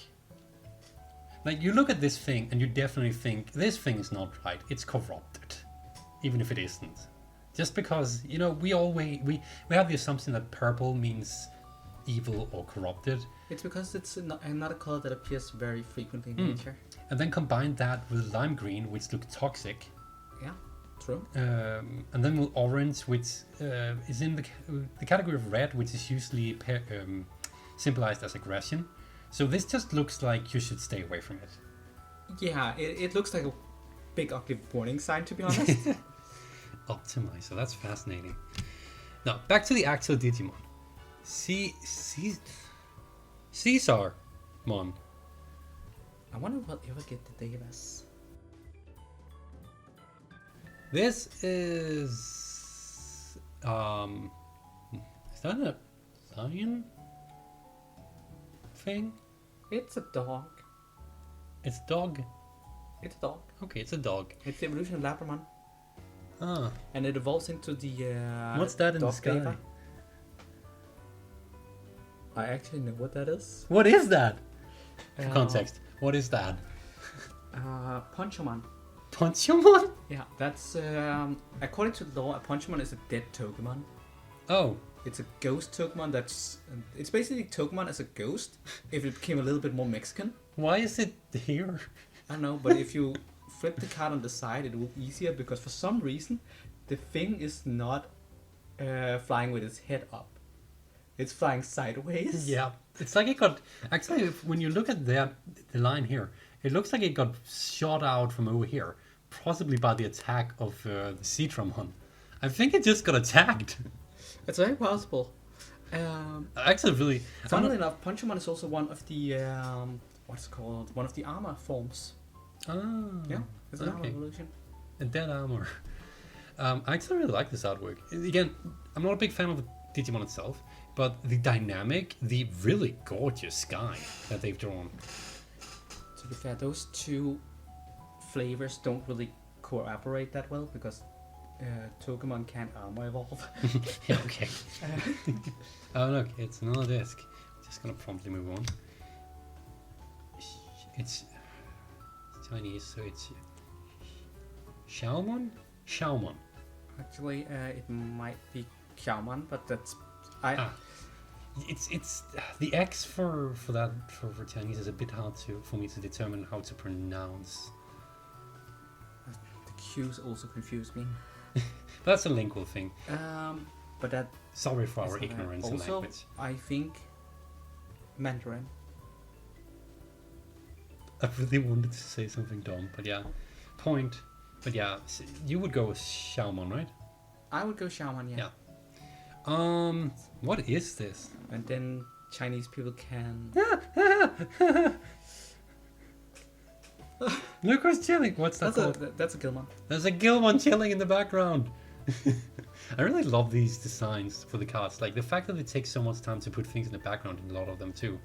you look at this thing and you definitely think this thing is not right. It's corrupted, even if it isn't. Just because, you know, we have the assumption that purple means evil or corrupted. It's because it's not a color that appears very frequently in nature. And then combine that with lime green, which looks toxic. Yeah, true. And then with orange, which is in the category of red, which is usually symbolized as aggression. So this just looks like you should stay away from it. Yeah, it looks like a big ugly warning sign, to be honest. Optimizer, that's fascinating. Now, back to the actual Digimon. Caesar Mon. I wonder what ever get the Davis. This is that a lion thing? It's a dog. It's dog. It's a dog. Okay, it's a dog. It's the evolution of Labramon. Ah. And it evolves into the what's that in the sky? Beaver. I actually know what that is. What is that? For context, what is that? Ponchomon. Ponchomon? Yeah, that's according to the law, a Ponchomon is a dead Togemon. Oh. It's a ghost Togemon it's basically Togemon as a ghost if it became a little bit more Mexican. Why is it here? I don't know, but if you flip the card on the side, it will be easier because for some reason the thing is not flying with its head up. It's flying sideways. Yeah, it's like it got... Actually, when you look at the line here, it looks like it got shot out from over here, possibly by the attack of the Citramon. I think it just got attacked. It's very possible. Actually, really... Funnily enough, Ponchomon is also one of the... what's it called? One of the armor forms. Oh. Yeah, it's an armor evolution. A dead armor. I actually really like this artwork. Again, I'm not a big fan of the Digimon itself, but the dynamic, the really gorgeous sky that they've drawn. To be fair, those two flavors don't really cooperate that well because Togemon can't armor evolve. Yeah, okay. Oh look, it's another disc. Just gonna promptly move on. It's Chinese, so it's Xiaomon? Xiaomon. Actually, it might be Xiaomon, but that's It's the X for Chinese is a bit hard for me to determine how to pronounce. The Q's also confuse me. That's a lingual thing. But that. Sorry for our ignorance in also, language. I think Mandarin. I really wanted to say something dumb, but yeah. Point. But yeah, you would go with Xiaomon, right? I would go Xiaomon, yeah. What is this? And then Chinese people can... Look who's chilling. What's that called? That's a Gilmon. There's a Gilmon chilling in the background. I really love these designs for the cards. Like the fact that it takes so much time to put things in the background in a lot of them too.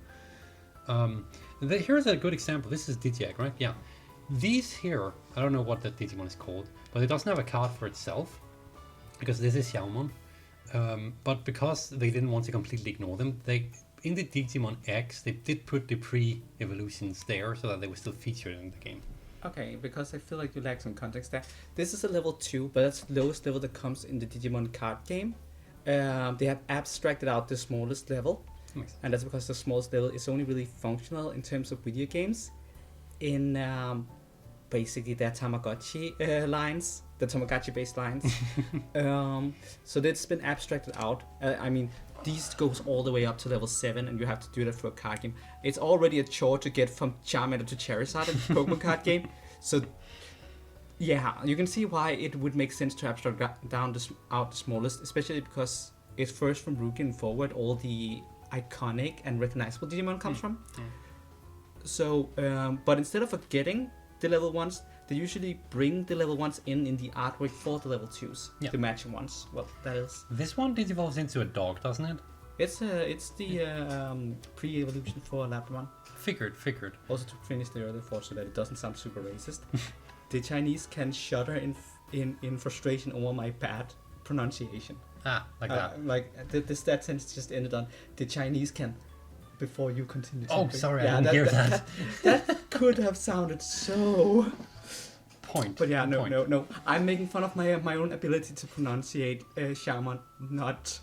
Here's a good example. This is Digimon, right? Yeah. These here, I don't know what that Digimon is called, but it doesn't have a card for itself because this is Xiaomon. But because they didn't want to completely ignore them, in the Digimon X, they did put the pre-evolutions there so that they were still featured in the game. Okay, because I feel like you lack some context there. This is a level 2, but that's the lowest level that comes in the Digimon card game. They have abstracted out the smallest level, and that's because the smallest level is only really functional in terms of video games in basically their Tamagotchi lines. The Tamagotchi-based lines. So that's been abstracted out. I mean, these goes all the way up to level 7, and you have to do that for a card game. It's already a chore to get from Charmander to Charizard in the Pokemon card game. So, yeah, you can see why it would make sense to abstract out the smallest, especially because it's first from Ruki and forward all the iconic and recognizable Digimon comes from. So, but instead of forgetting the level ones, they usually bring the level 1s in the artwork for the level 2s. Yeah. The matching ones. Well, that is. This one digivolves into a dog, doesn't it? It's the pre-evolution for Labramon. Figured. Also to finish the other thought so that it doesn't sound super racist. The Chinese can shudder in frustration over my bad pronunciation. Like that. Like that sentence just ended on the Chinese can. Before you continue. Oh, sorry, I didn't hear that. That could have sounded so. Point. But yeah, no. I'm making fun of my own ability to pronunciate shaman, not.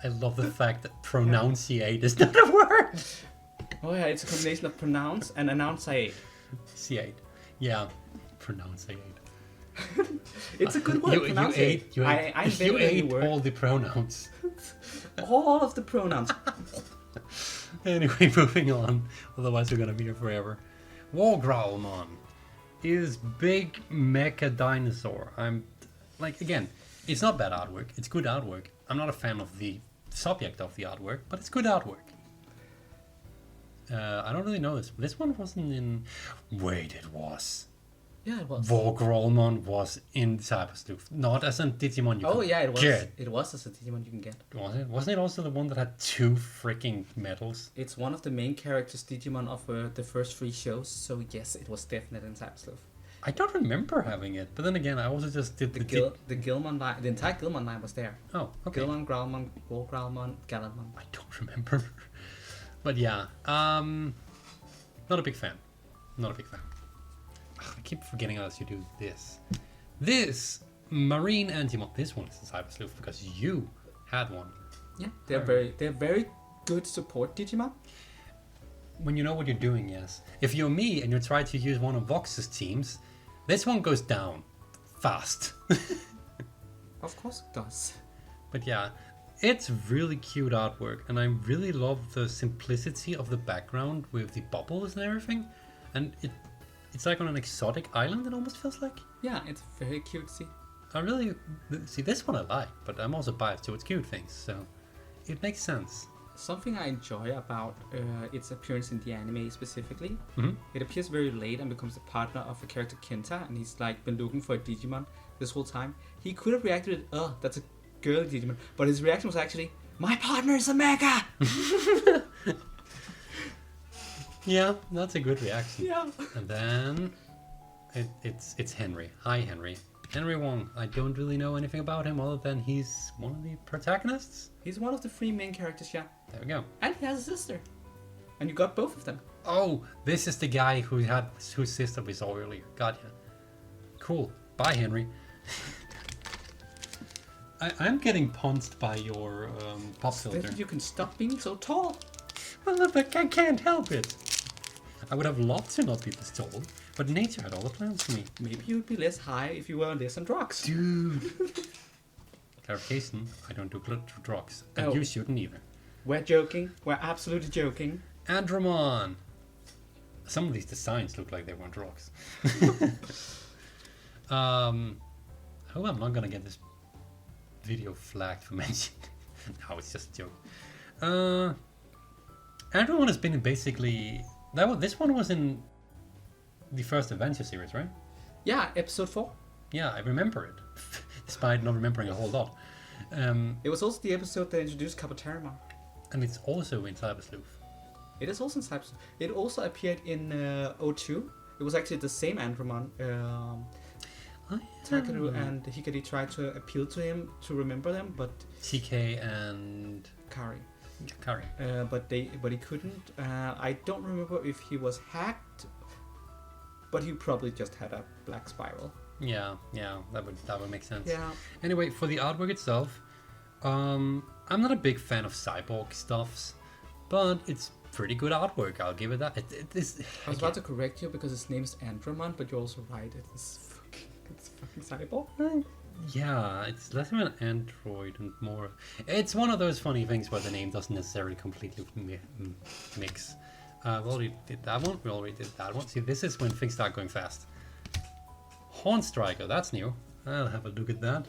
I love the fact that pronunciate is not a word. Oh yeah, it's a combination of pronounce and enunciate. C8. Yeah, pronunciate. It's a good word. You ate all the pronouns. All of the pronouns. Anyway, moving on. Otherwise, we're gonna be here forever. Wargrowlmon is big mecha dinosaur. I'm like, again, it's not bad artwork. It's good artwork. I'm not a fan of the subject of the artwork, but it's good artwork. I don't really know this. This one wasn't in. Wait, it was. Yeah, it was. Wargrowlmon was in Cybersleuth, not as a Digimon you yeah, it was. get. It was as a Digimon you can get. Was it? Wasn't it also the one that had 2 freaking medals? It's one of the main characters Digimon of the first 3 shows, so yes, it was definitely in Cybersleuth. I don't remember having it, but then again, I also just did the Gilmon line. The entire Gilmon line was there. Oh, okay. Gilmon, Growlmon, Wargrowlmon, Gallantmon. I don't remember, but yeah, not a big fan. Not a big fan. I keep forgetting as you do this. This Marine Antimon. This one is in Cybersleuth because you had one. Yeah, they're very good support Digimon. When you know what you're doing, yes. If you're me and you try to use one of Vox's teams, this one goes down fast. Of course it does. But yeah, it's really cute artwork, and I really love the simplicity of the background with the bubbles and everything, and it's like on an exotic island. It almost feels like. Yeah, it's very cutesy. I really see this one I like, but I'm also biased towards cute things, so it makes sense. Something I enjoy about its appearance in the anime specifically, it appears very late and becomes the partner of a character Kenta, and he's like been looking for a Digimon this whole time. He could have reacted, "Oh, that's a girl Digimon," but his reaction was actually, "My partner is a mecha." Yeah, that's a good reaction. Yeah. And then it's Henry. Hi, Henry. Henry Wong. I don't really know anything about him other than he's one of the protagonists. He's one of the 3 main characters, yeah. There we go. And he has a sister. And you got both of them. Oh, this is the guy whose sister we saw earlier. Got ya. Cool. Bye, Henry. I'm getting punched by your pop filter. You can stop being so tall. Well, look, I can't help it. I would have loved to not be this tall, but nature had all the plans for me. Maybe you would be less high if you were less on drugs. Dude. Clarification, I don't do drugs. And you shouldn't either. We're joking. We're absolutely joking. Andromon. Some of these designs look like they want drugs. I'm not gonna get this video flagged for mentioning. No, it's just a joke. Andromon has been in basically... This one was in the first Adventure series, right? Yeah, episode 4. Yeah, I remember it, despite not remembering a whole lot. It was also the episode that introduced Kabuterimon. And it's also in Cybersleuth. It is also in Cybersleuth. It also appeared in 02. It was actually the same Andromon. Takeru and Hikari tried to appeal to him to remember them, but... TK and... Kari. But he couldn't. I don't remember if he was hacked, but he probably just had a black spiral. Yeah, that would make sense. Yeah. Anyway, for the artwork itself, I'm not a big fan of cyborg stuffs, but it's pretty good artwork. I'll give it that. I was about to correct you because his name is Andromon, but you're also right. It's fucking cyborg. Yeah, it's less of an android and more of... It's one of those funny things where the name doesn't necessarily completely mix. We already did that one. We already did that one. See, this is when things start going fast. Horn Striker, that's new. I'll have a look at that.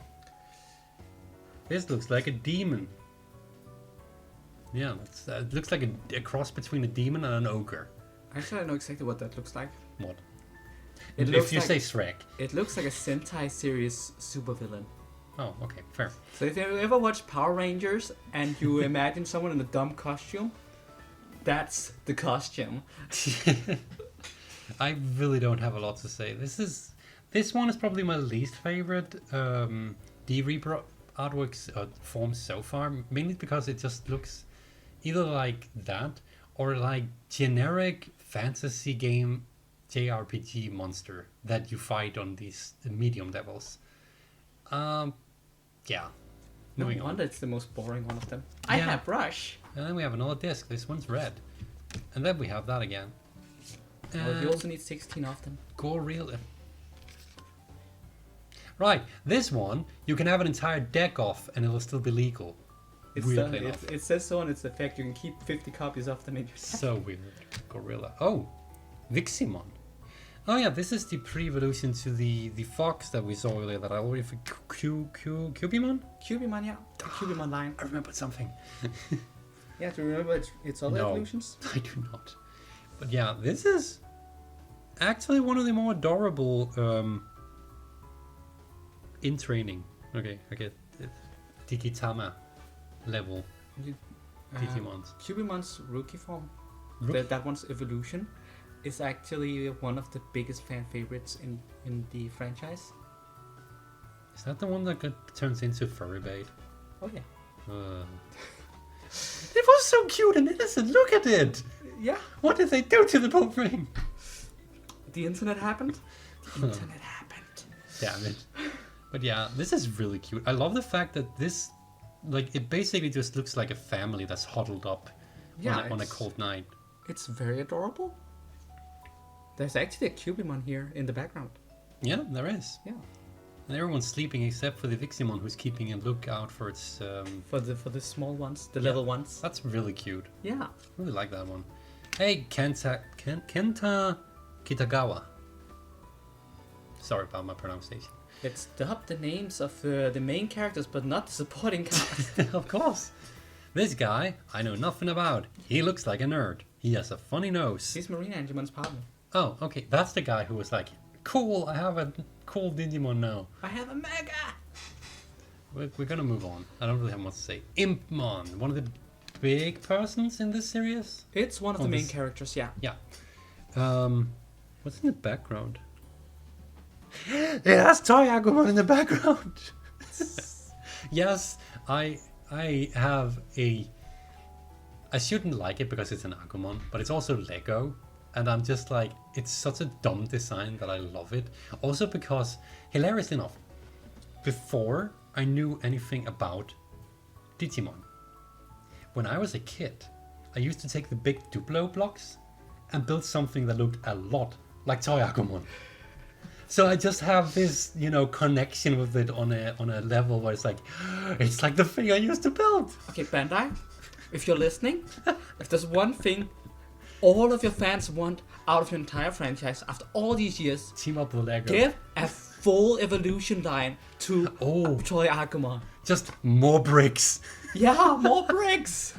This looks like a demon. Yeah, it looks like a cross between a demon and an ogre. Actually, I know exactly what that looks like. What? If you say Shrek. It looks like a Sentai series supervillain. Oh, okay, fair. So if you ever watch Power Rangers and you imagine someone in a dumb costume, that's the costume. I really don't have a lot to say. This one is probably my least favorite D-Reaper artworks form so far, mainly because it just looks either like that or like generic fantasy game JRPG monster that you fight on these medium levels. Yeah. No wonder it's the most boring one of them. I have Rush. And then we have another disc. This one's red. And then we have that again. Well, you also need 16 of them. Gorilla. Right, this one, you can have an entire deck off and it'll still be legal. It says so on its effect. You can keep 50 copies of them in your deck. So weird. Gorilla. Oh, Viximon. Oh yeah, this is the pre-evolution to the fox that we saw earlier that I already Cubimon? Cubimon, yeah. The Cubimon line. I remembered something. Yeah, do you remember its other evolutions? I do not. But yeah, this is actually one of the more adorable in training. Okay, I get it. Digitama level Digimons. Cubimon's rookie form, that one's evolution, is actually one of the biggest fan favorites in the franchise. Is that the one that turns into furry bait? Oh yeah. It was so cute and innocent. Look at it. Yeah. What did they do to the poor thing? The internet happened. The internet happened. Damn it. But yeah, this is really cute. I love the fact that this, like, it basically just looks like a family that's huddled up on a cold night. It's very adorable. There's actually a Cubimon here in the background. Yeah, there is. Yeah. And everyone's sleeping except for the Viximon, who's keeping a lookout for its... For the small ones, the little ones. That's really cute. Yeah. I really like that one. Hey, Kenta Kitagawa. Sorry about my pronunciation. It's dubbed the names of the main characters, but not the supporting cast. Of course. This guy, I know nothing about. He looks like a nerd. He has a funny nose. He's Marina Angemon's partner. Oh, okay. That's the guy who was like, cool, I have a cool Digimon now. I have a mega! We're gonna move on. I don't really have much to say. Impmon, one of the big persons in this series? It's one of the main characters, yeah. Yeah. What's in the background? It has Toy Agumon in the background! Yes, I have a... I shouldn't like it because it's an Agumon, but it's also Lego. And I'm just like, it's such a dumb design that I love it. Also because, hilariously enough, before I knew anything about Digimon, when I was a kid, I used to take the big Duplo blocks and build something that looked a lot like Toy Agumon. So I just have this, connection with it on a level where it's like the thing I used to build. Okay, Bandai, if you're listening, if there's one thing all of your fans want out of your entire franchise after all these years, team up with Lego. Give a full evolution line to Toy Agumon. Just more bricks. Yeah, more bricks.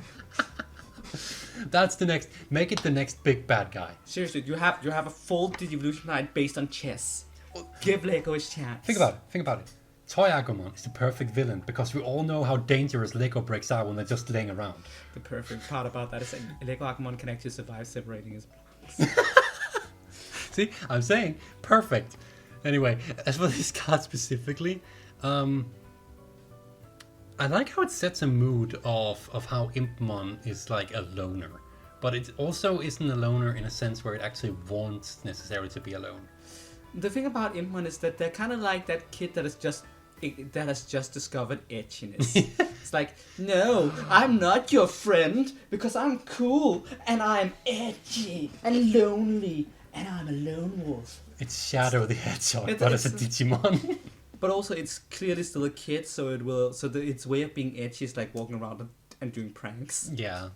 That's the next. Make it the next big bad guy. Seriously, you have a full evolution line based on chess. Give Lego a chance. Think about it. Toy Agumon is the perfect villain because we all know how dangerous Lego bricks are when they're just laying around. The perfect part about that is that Lego Agumon can actually survive separating his blocks. See, I'm saying perfect. Anyway, as for this card specifically, I like how it sets a mood of how Impmon is like a loner. But it also isn't a loner in a sense where it actually wants necessarily to be alone. The thing about Impmon is that they're kind of like that kid that has just discovered etchiness. It's like, no, I'm not your friend because I'm cool and I'm edgy and lonely and I'm a lone wolf. It's Shadow the Hedgehog, but it's a Digimon. But also, it's clearly still a kid, so its way of being edgy is like walking around and doing pranks. Yeah.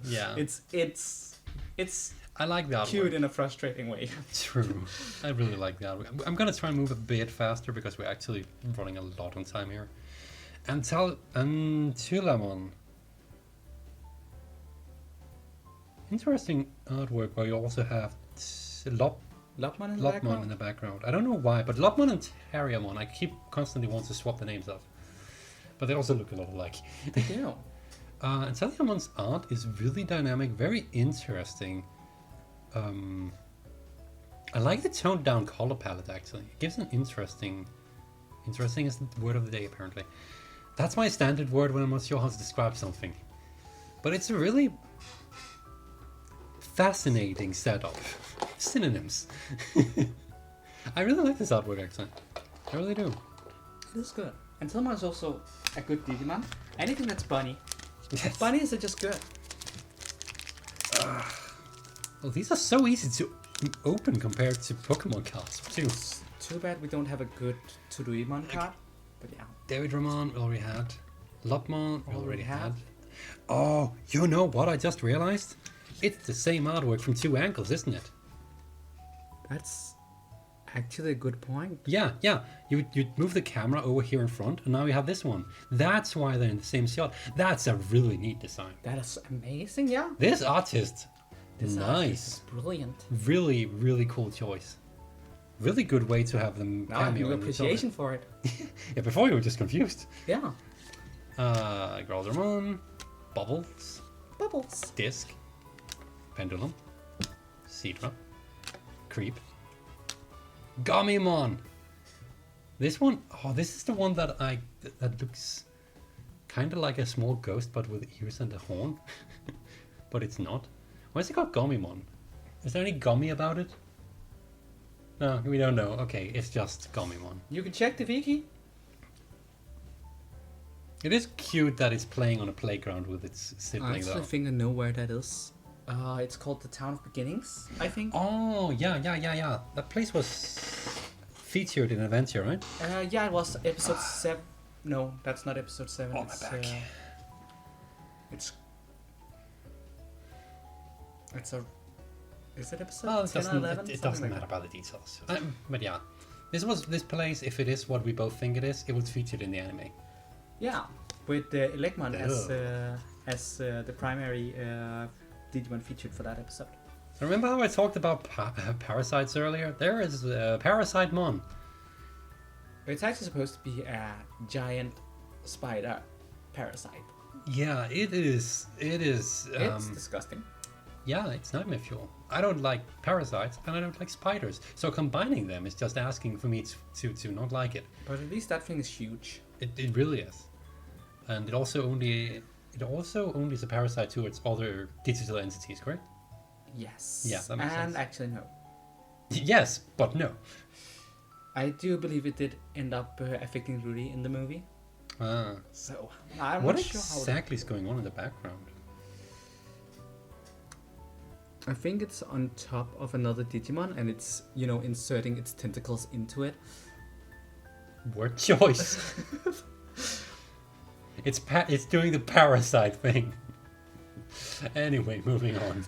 It's I like that. Cute in a frustrating way. True. I really like that. I'm gonna try and move a bit faster because we're actually running a lot on time here. And Tulamon. Interesting artwork where you also have Lopmon in the Lopmon background? in the background. I don't know why, but Lopmon and Terriermon, I keep constantly want to swap the names of. But they also look a lot alike. They do. And Terriermon's art is really dynamic, very interesting. I like the toned down color palette actually. It gives an interesting is the word of the day apparently. That's my standard word when I'm not sure how to describe something. But it's a really fascinating set of synonyms. I really like this artwork actually. I really do. It is good. And Telmon is also a good Digimon. Anything that's bunny. Yes. Bunnies are just good. Well, these are so easy to open compared to Pokemon cards too. Too bad we don't have a good Tsuruimon card. But yeah. Davidramon we already had. Lopmon we already had. have. Oh, you know what I just realized? It's the same artwork from two angles, isn't it? That's actually a good point. Yeah. You move the camera over here in front, and now you have this one. That's why they're in the same shot. That's a really neat design. That is amazing, yeah. This artist, This nice. artist is brilliant. Really, really cool choice. Really good way to have them Now I have cameo new in each appreciation for it. other. Yeah, before you were just confused. Yeah. Growlithe, Bubbles, Bubbles. Disc, Pendulum, Seadra, Creep, Gummymon. This one, this is the one that that looks kind of like a small ghost, but with ears and a horn. But it's not. Why is it called Gummymon? Is there any gummy about it? No, we don't know. Okay, it's just Gummymon. You can check the wiki. It is cute that it's playing on a playground with its I sibling, actually though. think I know where that is. It's called the Town of Beginnings, I think. Oh, yeah. That place was featured in Adventure, right? Yeah, it was episode 7. No, that's not episode 7. Oh, my back. It's a... Is it episode Well, 10 or 11? it doesn't matter about the details. But yeah, this place, if it is what we both think it is, it was featured in the anime. Yeah, with Elecmon as the primary Digimon featured for that episode. Remember how I talked about parasites earlier? There is Parasitemon. It's actually supposed to be a giant spider parasite. Yeah, it is. It's disgusting. Yeah, it's nightmare fuel. I don't like parasites and I don't like spiders. So combining them is just asking for me to not like it. But at least that thing is huge. It really is. And it also only is a parasite towards other digital entities, correct? Yes. Yeah, that makes sense. And actually no. Yes, but no. I do believe it did end up affecting Rudy in the movie. So I'm What not sure how. exactly is going on in the background? I think it's on top of another Digimon and it's, inserting its tentacles into it. Word choice. It's doing the parasite thing. Anyway, moving on.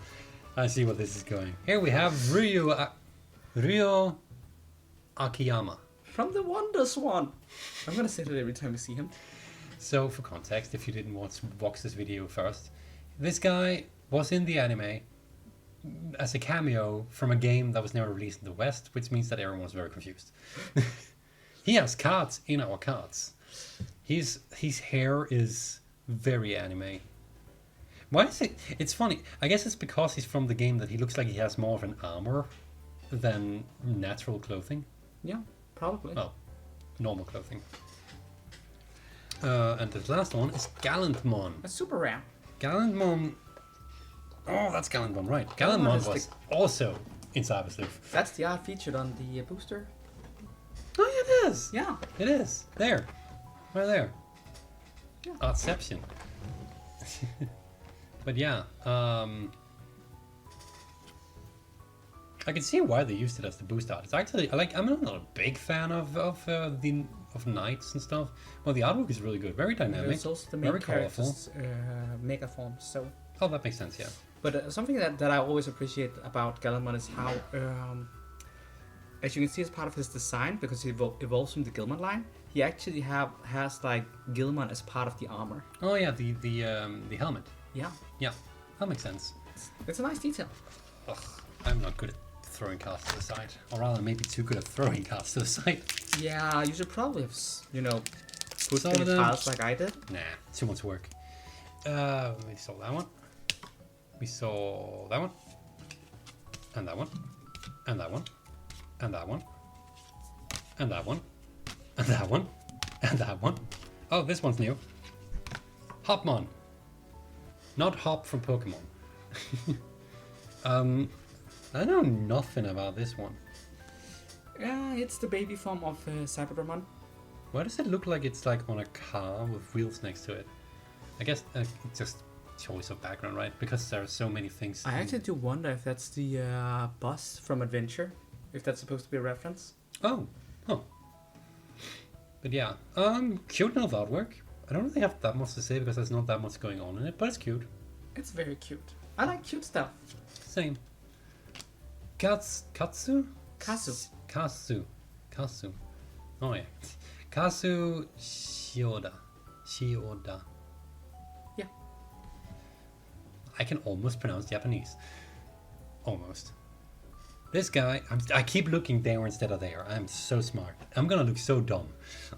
I see where this is going. Here we have Ryo Akiyama. From the Wonder Swan. I'm gonna say that every time we see him. So, for context, if you didn't watch Vox's video first, this guy was in the anime as a cameo from a game that was never released in the West, which means that everyone was very confused. He has cards in our cards. His hair is very anime. Why is it? It's funny. I guess it's because he's from the game that he looks like he has more of an armor than natural clothing. Yeah, probably. Well, normal clothing. And the last one is Gallantmon. That's super rare. Gallantmon. Oh, that's Gallantmon, right. Gallantmon was also in Cybersleuth. That's the art featured on the booster. Oh, yeah, it is. Yeah. It is. There. Right there. Yeah. Artception. But yeah, I can see why they used it as the boost art. It's actually I'm not a big fan of knights and stuff. Well, the artwork is really good, very dynamic, It's also the main very colorful. character's mega form. So. Oh, that makes sense, yeah. But something that I always appreciate about Gallantmon is how, as you can see, as part of his design, because he evolves from the Gilman line, he actually has like Gilman as part of the armor. Oh yeah, the helmet. Yeah. Yeah, that makes sense. It's a nice detail. Ugh, I'm not good at throwing cards to the side. Or rather, maybe too good at throwing cards to the side. Yeah, you should probably have, put Some them of in them- piles like I did. Nah, too much work. We saw that one. We saw that one. And that one. And that one. And that one. And that one. And that one. And that one. Oh, this one's new. Hopmon. Not Hop from Pokemon. I know nothing about this one. Yeah, it's the baby form of Cyberdramon. Why does it look like it's like on a car with wheels next to it? I guess it's just choice of background, right? Because there are so many things. I actually do wonder if that's the bus from Adventure. If that's supposed to be a reference. Oh. But yeah, cute enough artwork. I don't really have that much to say because there's not that much going on in it, but it's cute. It's very cute. I like cute stuff. Same. Katsu? Kazu. Kazu. Oh yeah. Kazu Shioda. Yeah. I can almost pronounce Japanese. Almost. This guy, I keep looking there instead of there. I'm so smart. I'm gonna look so dumb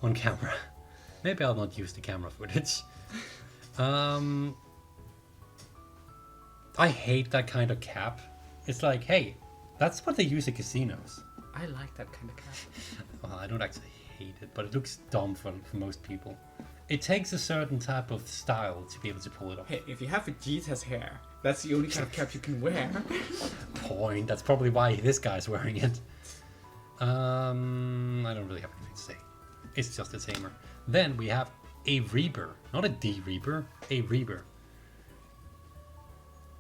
on camera. Maybe I'll not use the camera footage. I hate that kind of cap. It's like, hey, that's what they use at casinos. I like that kind of cap. Well, I don't actually hate it, but it looks dumb for most people. It takes a certain type of style to be able to pull it off. Hey, if you have Vegeta's hair, that's the only kind of cap you can wear. Point. That's probably why this guy's wearing it. I don't really have anything to say. It's just a tamer. Then we have a Reaper. Not a D-Reaper, a Reaper.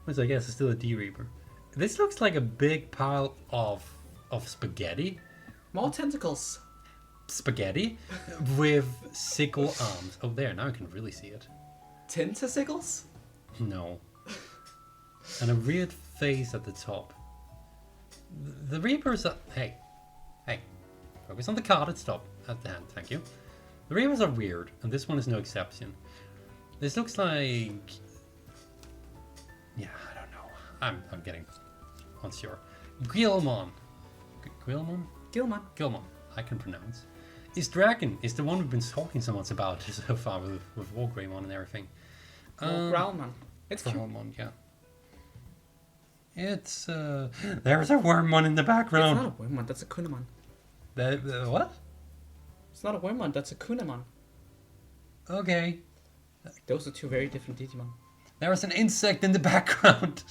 Which I guess is still a D-Reaper. This looks like a big pile of spaghetti. More tentacles. Spaghetti with sickle arms. Oh, there, now I can really see it. Tentacles? No. And a weird face at the top. The Reapers are... Hey. Focus on the card at top. At the hand, thank you. The Reapers are weird, and this one is no exception. This looks like... Yeah, I don't know. I'm getting unsure. Guilmon. Guilmon. I can pronounce. Is Dragon is the one we've been talking so much about so far with Wargreymon and everything. Growlmon. It's Growlmon, yeah. It's there's a Wormmon in the background. It's not a Wormmon, that's a Kunamon. The what? It's not a Wormmon, that's a Kunamon. Okay. Those are two very different Digimon. There's an insect in the background.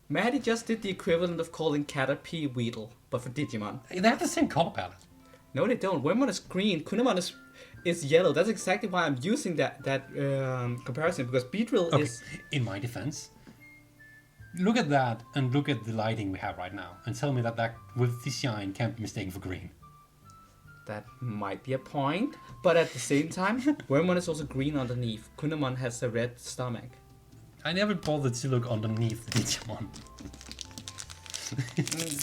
Maddie just did the equivalent of calling Caterpie Weedle, but for Digimon. They have the same color palette. No, they don't. Wormmon is green, Kunamon is yellow. That's exactly why I'm using that comparison, because Beedrill is... In my defense, look at that and look at the lighting we have right now and tell me that with the shine can't be mistaken for green. That might be a point, but at the same time, Wormmon is also green underneath. Kunamon has a red stomach. I never bothered to look underneath the Digimon.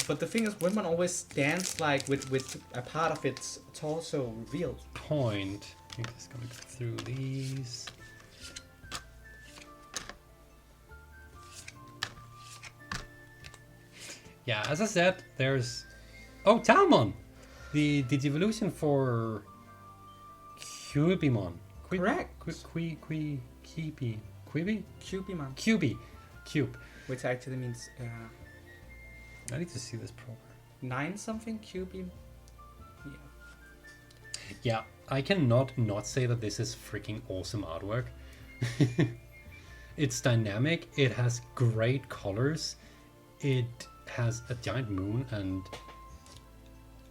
But the thing is, Wormmon always stands like with a part of its torso revealed. Point. I'm just going through these. Yeah, as I said, there's... Oh, Talmon! The Digivolution for Cubimon. Correct. Quibi? Cubimon. Cube. Which actually means... I need to see this proper. 9 something? Cubim? Yeah. Yeah, I cannot not say that this is freaking awesome artwork. It's dynamic, it has great colors, it has a giant moon, and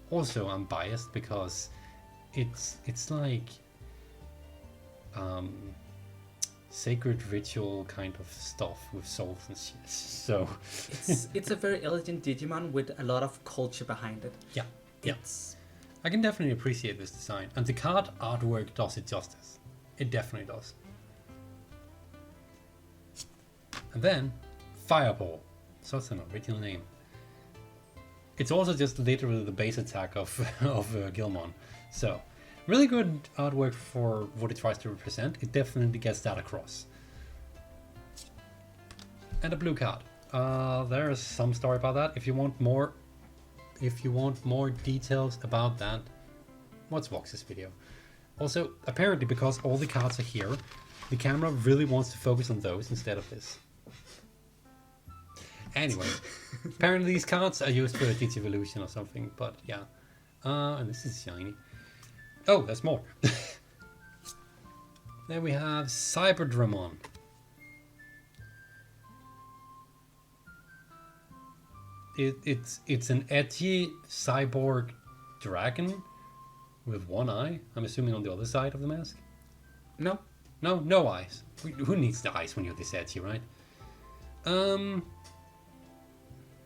also I'm biased because it's like sacred ritual kind of stuff with souls and shit. So it's a very elegant Digimon with a lot of culture behind it. Yeah. It's... I can definitely appreciate this design, and the card artwork does it justice. It definitely does. And then Fireball. So that's an original name. It's also just literally the base attack of Guilmon. So really good artwork for what it tries to represent. It definitely gets that across. And a blue card. There's some story about that. If you want more details about that, watch Vox's video. Also, apparently because all the cards are here, the camera really wants to focus on those instead of this. Anyway, apparently these cards are used for a Digivolution or something, but yeah. And this is shiny. Oh, there's more. Then we have Cyberdramon. It's an edgy cyborg dragon with one eye. I'm assuming on the other side of the mask. No. No eyes. Who needs the eyes when you're this edgy, right?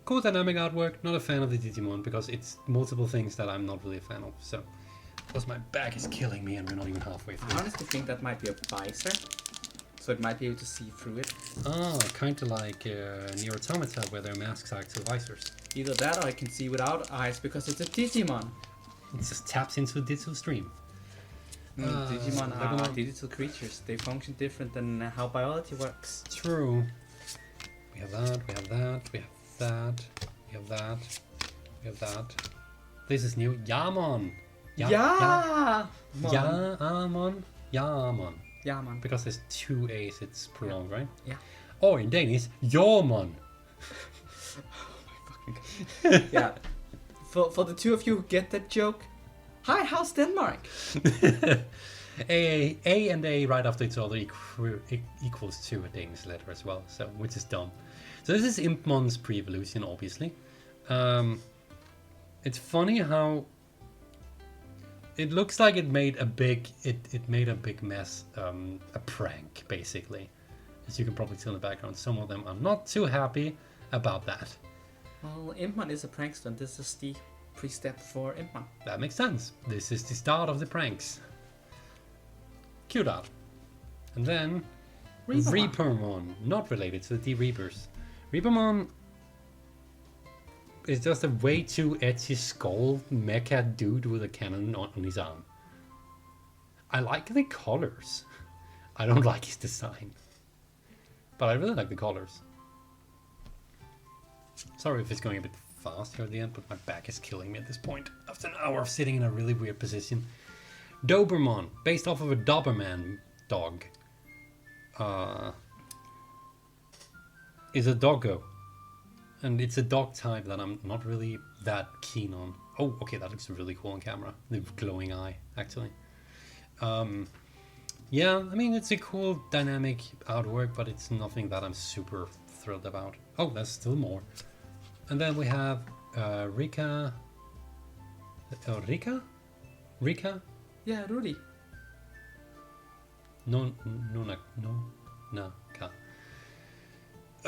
Cool dynamic artwork. Not a fan of the Digimon because it's multiple things that I'm not really a fan of. So, because my back is killing me and we're not even halfway through. I honestly think that might be a visor, so it might be able to see through it. Ah, kind of like Nier Automata, where their masks are actual visors. Either that or I can see without eyes because it's a Digimon. It just taps into a digital stream. Digimon are digital creatures. They function different than how biology works. True. We have that, we have that, we have that, we have that, we have that. This is new. Yamon! Yamon. Because there's two A's, it's prolonged, right? Yeah. Or in Danish, Jormon. Yeah. For the two of you who get that joke, hi, how's Denmark? A and A right after each other equals to a Danish letter as well, so which is dumb. So this is Impmon's pre-evolution, obviously. It's funny how it looks like it made a big mess, a prank basically. As you can probably tell in the background, some of them are not too happy about that. Well, Impmon is a prankster, and this is the pre-step for Impmon. That makes sense. This is the start of the pranks. Cute art. And then Reapermon, not related to the Reapers. Reapermon is just a way too edgy skull mecha dude with a cannon on his arm. I like the colors. I don't like his design. But I really like the colors. Sorry if it's going a bit fast here at the end, but my back is killing me at this point. After an hour of sitting in a really weird position. Dobermon, based off of a Doberman dog. Is a doggo. And it's a dog type that I'm not really that keen on. Oh, okay, that looks really cool on camera. The glowing eye, actually. Yeah, I mean, it's a cool dynamic artwork, but it's nothing that I'm super thrilled about. Oh, there's still more. And then we have Rika. Rika? Rika? Yeah, Rudy. No.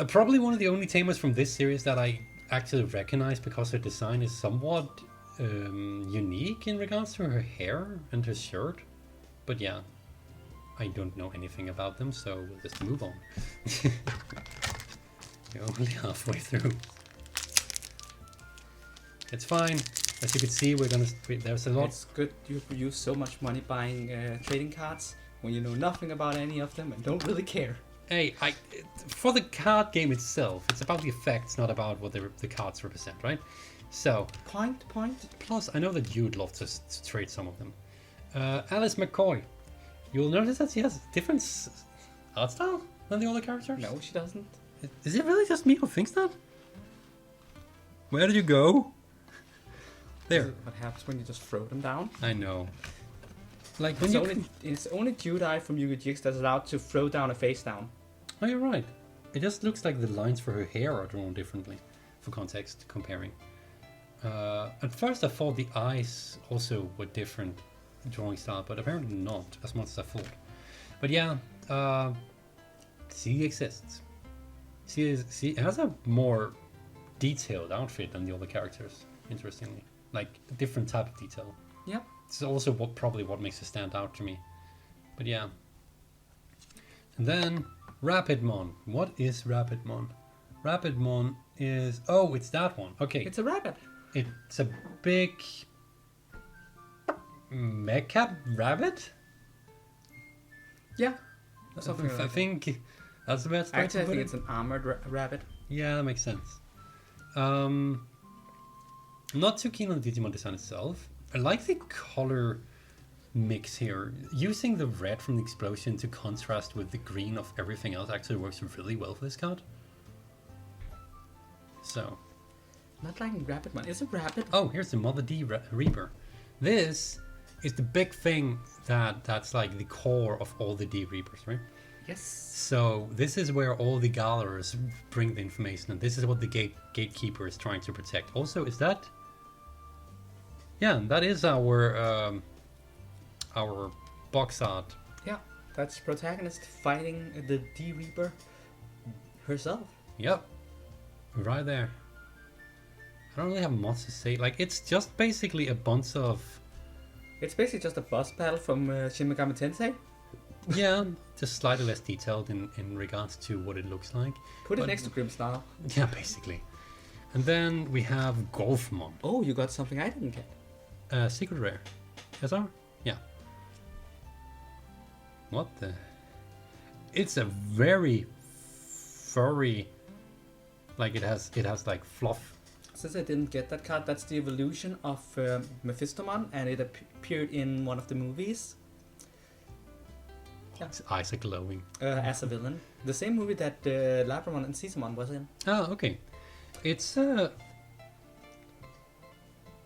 Probably one of the only tamers from this series that I actually recognize because her design is somewhat unique in regards to her hair and her shirt. But yeah, I don't know anything about them, so we'll just move on. You're only halfway through. It's fine. As you can see, there's a lot. It's good you use so much money buying trading cards when you know nothing about any of them and don't really care. Hey, for the card game itself, it's about the effects, not about what the cards represent, right? So Point. plus, I know that you'd love to trade some of them. Alice McCoy, you'll notice that she has different art style than the other characters. No, she doesn't. Is it really just me who thinks that? Where did you go? There. What happens when you just throw them down? I know. Like when it's only Judai from Yu-Gi-Oh! GX that's allowed to throw down a face down. Oh, you're right. It just looks like the lines for her hair are drawn differently, for context comparing. At first I thought the eyes also were different drawing style, but apparently not as much as I thought. But yeah, she exists. She has a more detailed outfit than the other characters, interestingly. Like a different type of detail. Yep. It's also probably what makes it stand out to me. But yeah. And then Rapidmon. What is Rapidmon? Rapidmon is... Oh, it's that one. Okay. It's a rabbit. It's a big... mecha rabbit? Yeah. I think that's the best. Actually, I think it's an armored rabbit. Yeah, that makes sense. I'm not too keen on the Digimon design itself. I like the color mix here. Using the red from the explosion to contrast with the green of everything else actually works really well for this card. So. Not like Rapid one. Is it Rapid? Oh, here's the Mother D Reaper. This is the big thing that's like the core of all the D Reapers, right? Yes. So this is where all the gatherers bring the information, and this is what the gatekeeper is trying to protect. Also, is that? Yeah, that is our box art. Yeah, that's protagonist fighting the D Reaper herself. Yep, right there. I don't really have much to say. Like, it's just basically a bunch of. It's basically just a boss battle from Shin Megami Tensei. Yeah, just slightly less detailed in regards to what it looks like. Put it next to Grimstar. Yeah, basically. And then we have Golfmon. Oh, you got something I didn't get. Secret rare. SR? Yeah. What the? It's a very furry. Like it has like fluff. Since I didn't get that card, that's the evolution of Mephistomon, and it appeared in one of the movies. Yeah. Its eyes are glowing. As a villain. The same movie that Labramon and Sesamon was in. Oh, okay. It's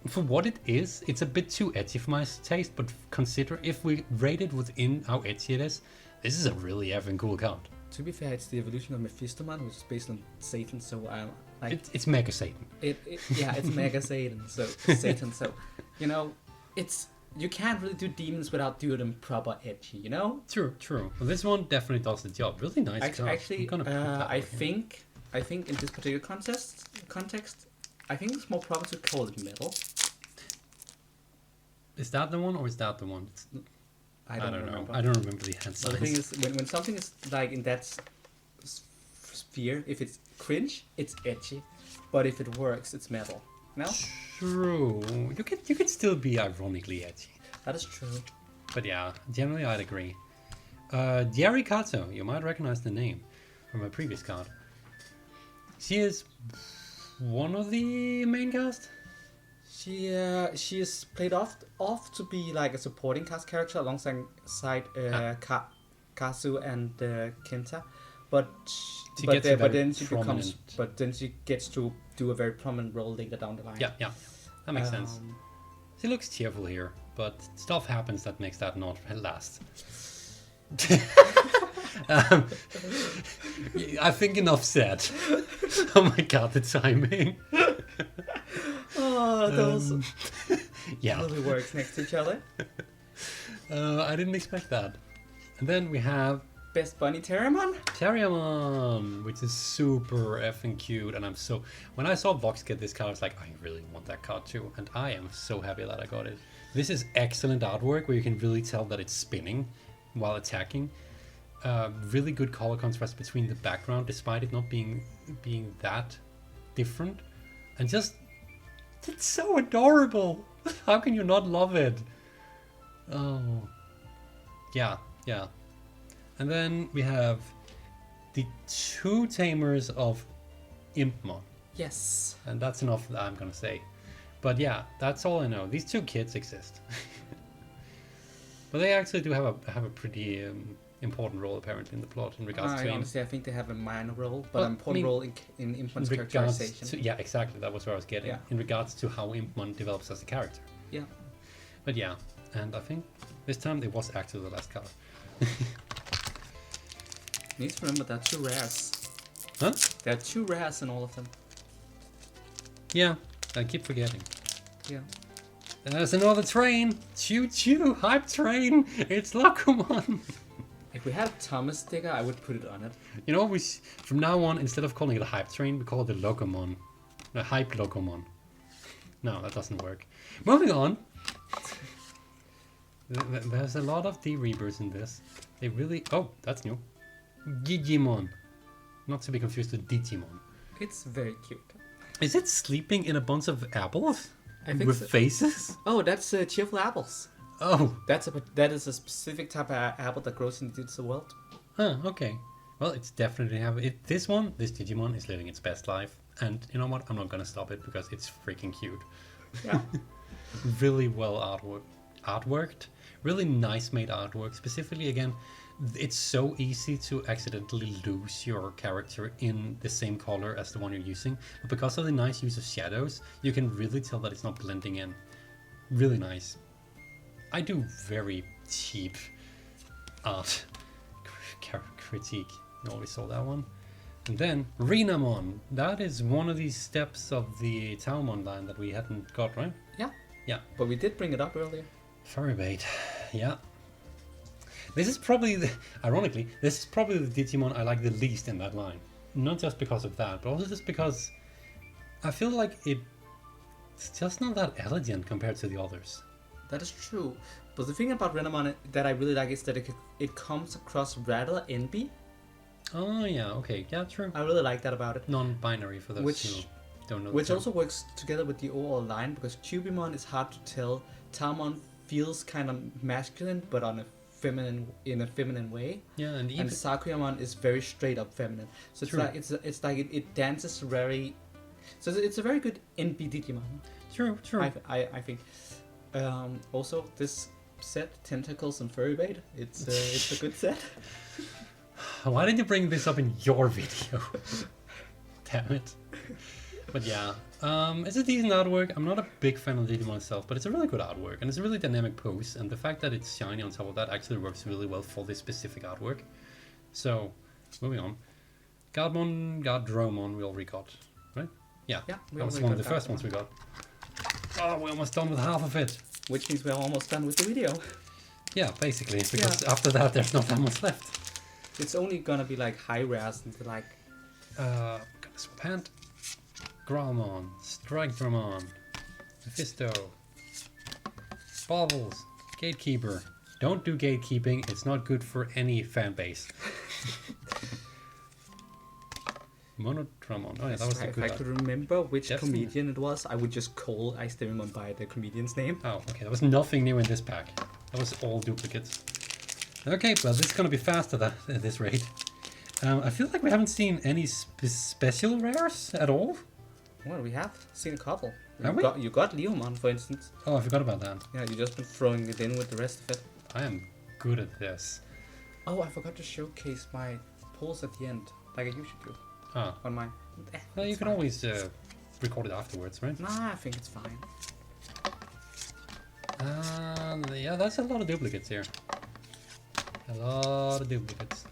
for what it is, it's a bit too edgy for my taste, but consider if we rate it within how edgy it is, this is a really effing cool card. To be fair, it's the evolution of Mephistomon, which is based on Satan, so like... It's Mega Satan. Yeah, it's Mega Satan, so Satan, so, you know, it's... You can't really do demons without doing them proper edgy, you know? True. Well, this one definitely does the job. Really nice card. Actually, I think in this particular context, I think it's more proper to call it metal. Is that the one or is that the one? I don't remember. I don't remember the answer. Well, the thing is, when something is like in that sphere, if it's cringe, it's edgy, but if it works, it's metal. No? True. You could still be ironically edgy. That is true. But yeah, generally I'd agree. Jerry Kato, you might recognize the name from a previous card. She is one of the main cast. She is played off to be like a supporting cast character alongside Kazu and Kenta, but then she gets to do a very prominent role later down the line. Yeah, that makes sense. She looks cheerful here, but stuff happens that makes that not last. I think enough said. Oh my god, the timing. Oh, those yeah. really works next to each other. I didn't expect that. And then we have Best Bunny Terriamon, which is super effing cute, and when I saw Vox get this card, I was like, I really want that card too, and I am so happy that I got it. This is excellent artwork where you can really tell that it's spinning while attacking. Really good color contrast between the background, despite it not being that different, and just it's so adorable. How can you not love it? Oh, yeah. And then we have the two tamers of Impmon. Yes. And that's enough that I'm gonna say. But yeah, that's all I know. These two kids exist. But they actually do have a pretty important role apparently in the plot in regards to... Honestly, I think they have a minor role, but an important role in Impmon's characterization. Yeah, exactly. That was where I was getting. Yeah. In regards to how Impmon develops as a character. Yeah. But yeah, and I think this time it was actually the last card. Need to remember there are 2 rares. Huh? There are 2 rares in all of them. Yeah, I keep forgetting. Yeah. There's another train! Choo choo! Hype train! It's Locomon! If we had a Thomas sticker, I would put it on it. You know, from now on, instead of calling it a hype train, we call it a Locomon. A hype Locomon. No, that doesn't work. Moving on! There's a lot of D-Reapers in this. They really... Oh, that's new. Digimon. Not to be confused with Digimon. It's very cute. Is it sleeping in a bunch of apples? I think with faces? Oh, that's cheerful apples. Oh. That is a specific type of apple that grows in the digital world. Huh, okay. Well, it's definitely this Digimon is living its best life, and you know what? I'm not gonna stop it because it's freaking cute. Yeah. Really well artworked, really nice made artwork. Specifically, again, it's so easy to accidentally lose your character in the same color as the one you're using, but because of the nice use of shadows, you can really tell that it's not blending in. Really nice. I do very cheap art critique. You always saw that one. And then Renamon. That is one of these steps of the Taumon line that we hadn't got, right? Yeah. Yeah. But we did bring it up earlier. Furry bait. Yeah. This is probably, ironically, this is probably the Digimon I like the least in that line. Not just because of that, but also just because I feel like it's just not that elegant compared to the others. That is true. But the thing about Renamon that I really like is that it comes across rather envy. Oh yeah, okay, yeah, true. I really like that about it. Non-binary for those who don't know. Which also works together with the overall line, because Cubimon is hard to tell. Taumon feels kind of masculine, but in a feminine way. Yeah, and Sakuyamon is very straight up feminine. So it's like it dances very. So it's a very good NB Digimon. True. I think. Also, this set, Tentacles and Furry Bait, it's a good set. Why didn't you bring this up in your video? Damn it. But yeah, it's a decent artwork. I'm not a big fan of Digimon itself, but it's a really good artwork, and it's a really dynamic pose, and the fact that it's shiny on top of that actually works really well for this specific artwork. So, moving on. Guardromon we already got, right? Yeah, that was one of the first ones we got. Oh, we're almost done with half of it. Which means we're almost done with the video. Yeah, basically, because after that there's not that much left. It's only gonna be like high rares and like... Gonna swap hand. Growlmon, Strike-Dramon, Mephisto, Baubles, Gatekeeper. Don't do gatekeeping, it's not good for any fan base. Monodramon. Oh yeah, that was a good If I could remember which Definitely. comedian it was, I would just call Aistemon by the comedian's name. Oh, okay, there was nothing new in this pack. That was all duplicates. Okay, well this is gonna be fast at this rate. I feel like we haven't seen any special rares at all. Well, we have seen a couple. Have You got Leomon, for instance. Oh, I forgot about that. Yeah, you just been throwing it in with the rest of it. I am good at this. Oh, I forgot to showcase my pulls at the end, like I usually do. Ah. On mine. Well, you can always record it afterwards, right? Nah, I think it's fine. Yeah, that's a lot of duplicates here. A lot of duplicates.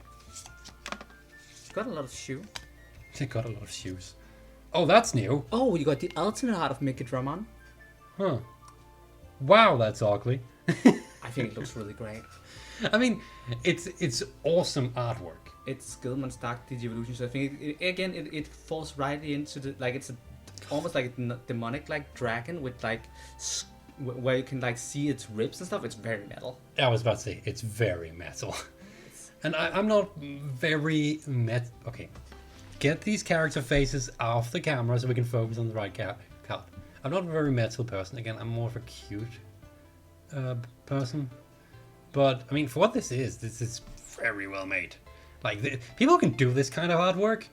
Got a lot of shoe. They got a lot of shoes. Oh, that's new. Oh, you got the alternate art of Mikidramon. Huh. Wow, that's ugly. I think it looks really great. I mean, it's awesome artwork. It's Skillman's Dark Digivolution, so I think it falls right into the, like, it's almost like a demonic like dragon with like where you can like see its ribs and stuff. It's very metal. I was about to say it's very metal. And I'm not very okay. Get these character faces off the camera so we can focus on the right card. I'm not a very metal person. Again, I'm more of a cute person. But I mean, for what this is very well made. Like, people who can do this kind of artwork,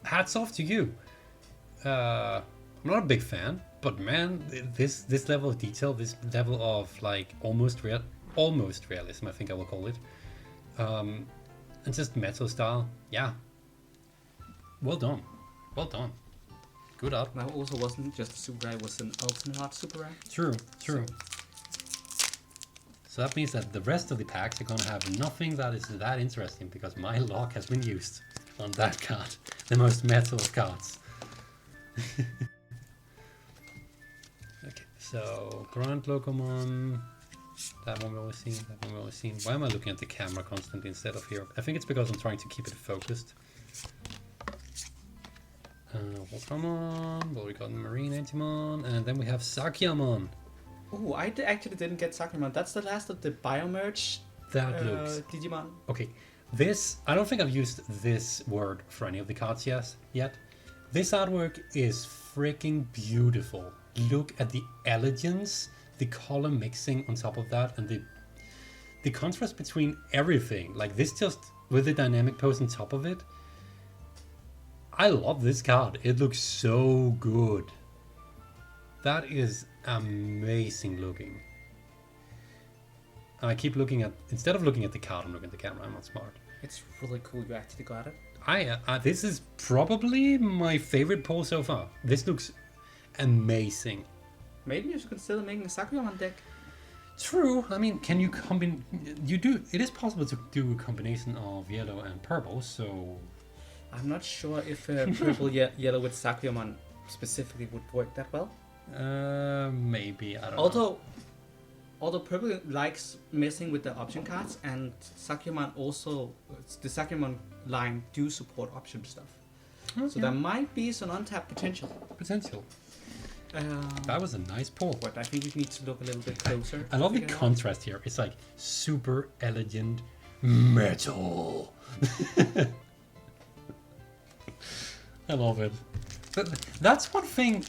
hats off to you. I'm not a big fan, but man, this level of detail, this level of like almost realism, I think I will call it. And just metal style, yeah. Well done. Good art. That also wasn't just a super rare, it was an alternate art super rare. True. So that means that the rest of the packs are gonna have nothing that is that interesting because my lock has been used on that card. The most metal of cards. Okay, so Grand Locomon. That one we've always seen. Why am I looking at the camera constantly instead of here? I think it's because I'm trying to keep it focused. Voltramon, well, we got Marine Antimon, and then we have Sakyamon. Oh, I actually didn't get Sakramon. That's the last of the Biomerge Digimon. Okay, this, I don't think I've used this word for any of the cards yet. This artwork is freaking beautiful. Look at the elegance, the color mixing on top of that, and the contrast between everything, like this just with the dynamic pose on top of it. I love this card. It looks so good. That is amazing looking. I keep looking at, instead of looking at the card, I'm looking at the camera. I'm not smart. It's really cool you actually got it. This is probably my favorite pull so far. This looks amazing. Maybe you should consider making a Sakuramon deck. True. I mean, can you combine? It is possible to do a combination of yellow and purple. So I'm not sure if purple yellow with Sakuramon specifically would work that well. Maybe, I don't know. Although purple likes messing with the option cards, and Sakuramon also, the Sakuramon line do support option stuff. Okay. So there might be some untapped potential. That was a nice pull. But I think we need to look a little bit closer. I love the contrast here. It's like super elegant metal. I love it. That's one thing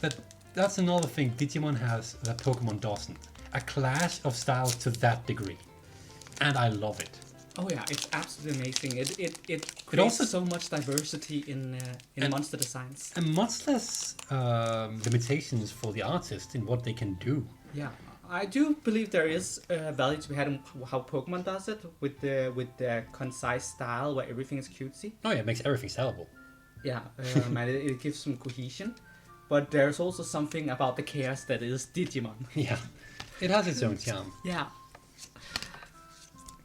that's another thing Digimon has that Pokemon doesn't. A clash of styles to that degree. And I love it. Oh yeah, it's absolutely amazing. It creates also so much diversity in monster designs. And much less limitations for the artist in what they can do. Yeah, I do believe there is value to be had in how Pokemon does it with the concise style where everything is cutesy. Oh yeah, it makes everything sellable. Yeah, and it gives some cohesion. But there's also something about the chaos that is Digimon. Yeah, it has its own charm. Yeah.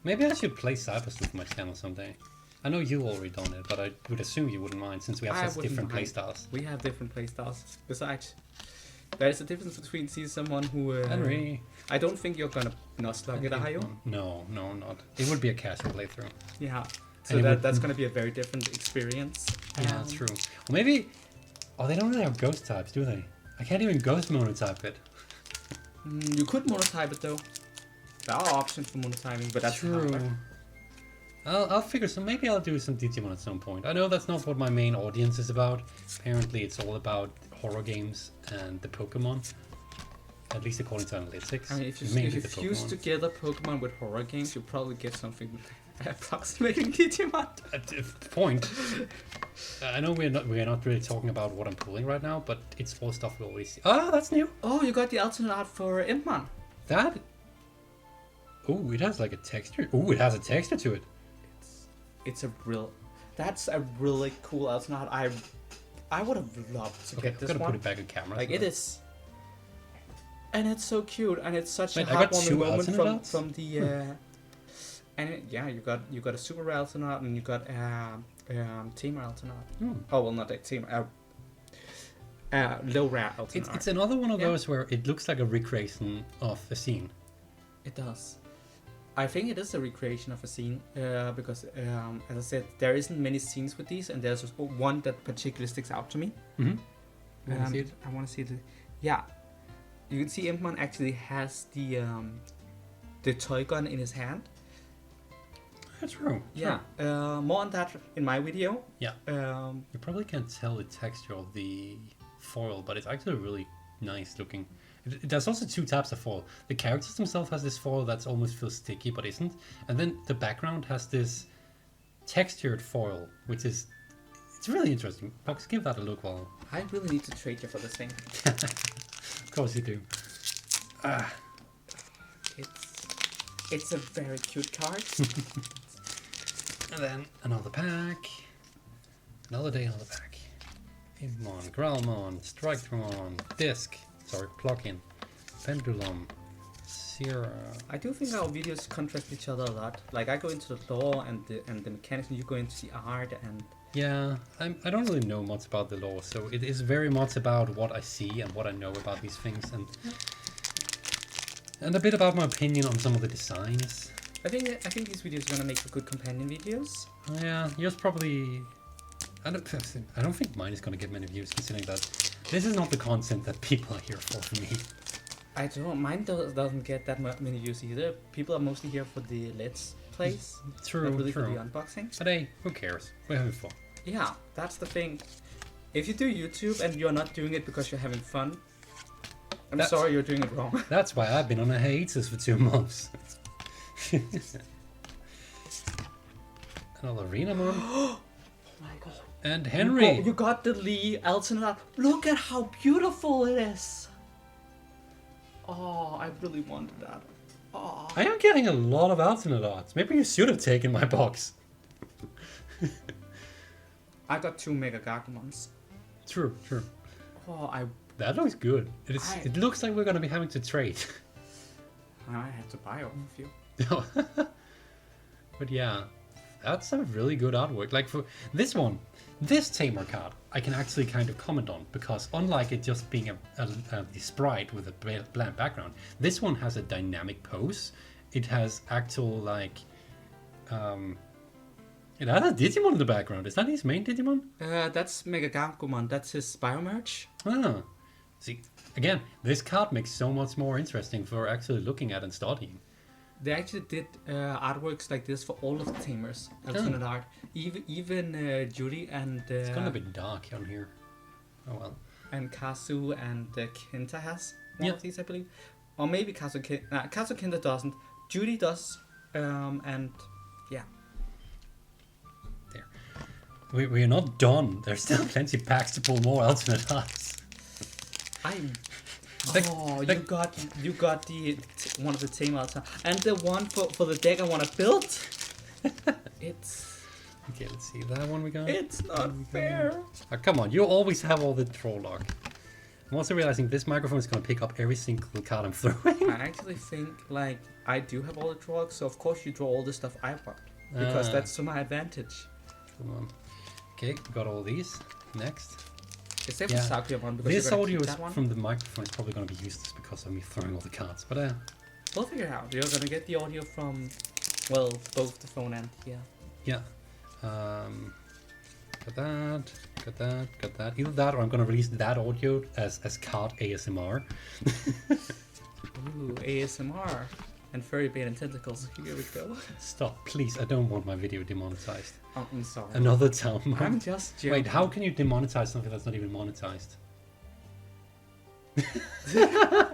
Maybe I should play Cybersloop for my channel someday. I know you already done it, but I would assume you wouldn't mind since we have such different playstyles. We have different playstyles. Besides, there is a difference between seeing someone who... Henry. I don't think you're gonna not slug it, are you? No, not. It would be a casual playthrough. Yeah, so that's gonna be a very different experience. Yeah, that's true. Or maybe... Oh, they don't really have ghost types, do they? I can't even ghost monotype it. You could monotype it though. There are options for monotyping, but that's true. I'll figure some. Maybe I'll do some Digimon at some point. I know that's not what my main audience is about. Apparently, it's all about horror games and the Pokemon. At least according to analytics. I mean, if you fuse together Pokemon with horror games, you'll probably get something approximating Digimon. At the point. I know we're not really talking about what I'm pulling right now, but it's all stuff we always see. Oh, that's new. Oh, you got the alternate art for Impmon. That. Oh, it has like a texture. Oh, it has a texture to it. That's a really cool alternate art. I would have loved to get this one. I'm gonna put it back on camera. Like it is. And it's so cute, and it's such a heartwarming moment from the. You got a super rare alternate, and you got team rare alternate. Oh well, not a team. Low rare alternate. It's another one of those where it looks like a recreation of a scene. It does. I think it is a recreation of a scene because, as I said, there isn't many scenes with these, and there's one that particularly sticks out to me. Mm-hmm. I want to see it. Yeah, you can see Impmon actually has the toy gun in his hand. That's true. Yeah. More on that in my video. Yeah. You probably can't tell the texture of the foil, but it's actually really nice looking. There's also two types of foil. The characters themselves has this foil that's almost feels sticky but isn't, and then the background has this textured foil, which is it's really interesting. Vox, give that a look. While I really need to trade you for this thing. Of course you do. It's a very cute card. And then another pack. Another day, another pack. Impmon, Growlmon, Strikemon, Disc. Sorry, plugin, Pendulum, Sierra. I do think our videos contrast each other a lot. Like I go into the lore and the mechanics, and you go into the art and. Yeah, I don't really know much about the lore, so it is very much about what I see and what I know about these things, and a bit about my opinion on some of the designs. I think these videos are gonna make for good companion videos. Yeah, yours probably. I don't think mine is gonna get many views, considering that. This is not the content that people are here for me. I don't. Mine doesn't get that many views either. People are mostly here for the Let's Plays. True, not really true. For the unboxing. But hey, who cares? We're having fun. Yeah, that's the thing. If you do YouTube and you're not doing it because you're having fun, I'm sorry, you're doing it wrong. That's why I've been on a hiatus for 2 months. Another Renamon. Oh my god. And Henry. You got the Lee alternate. Look at how beautiful it is. Oh, I really wanted that. Oh. I am getting a lot of alternate arts. Maybe you should have taken my box. I got 2 Mega Gargomons. True. Oh, That looks good. It looks like we're gonna be having to trade. I had to buy all of you. But yeah, that's a really good artwork. Like for this one, this Tamer card, I can actually kind of comment on because unlike it just being the sprite with a blank background, this one has a dynamic pose. It has actual like, it has a Digimon in the background. Is that his main Digimon? That's Mega Gargomon. That's his biomerge. Ah, see, again, this card makes so much more interesting for actually looking at and studying. They actually did artworks like this for all of the Tamers. Alternate art. Even Judy and... it's gonna be dark on here. Oh well. And Kazu and Kenta has one of these, I believe. Or maybe Kazu Kenta doesn't. Judy does. And yeah. There. We're not done. There's still plenty of packs to pull more alternate arts. You got the one of the Tame Alta and the one for the deck I want to build. It's okay. Let's see that one we got. It's not fair. Oh, come on, you always have all the troll lock. I'm also realizing this microphone is going to pick up every single card I'm throwing. I actually think like I do have all the draw locks, so of course you draw all the stuff I want because that's to my advantage. Come on. Okay, got all these. Next. Except for Sakura one because this audio is from the microphone is probably going to be useless because of me throwing all the cards, but we'll figure it out. You're going to get the audio from, well, both the phone and here. Yeah. Got that. Either that or I'm going to release that audio as card ASMR. Ooh, ASMR. And furry bait and tentacles. Here we go. Stop, please. I don't want my video demonetized. Oh, I'm sorry. Another time. I'm just joking. Wait, how can you demonetize something that's not even monetized? You're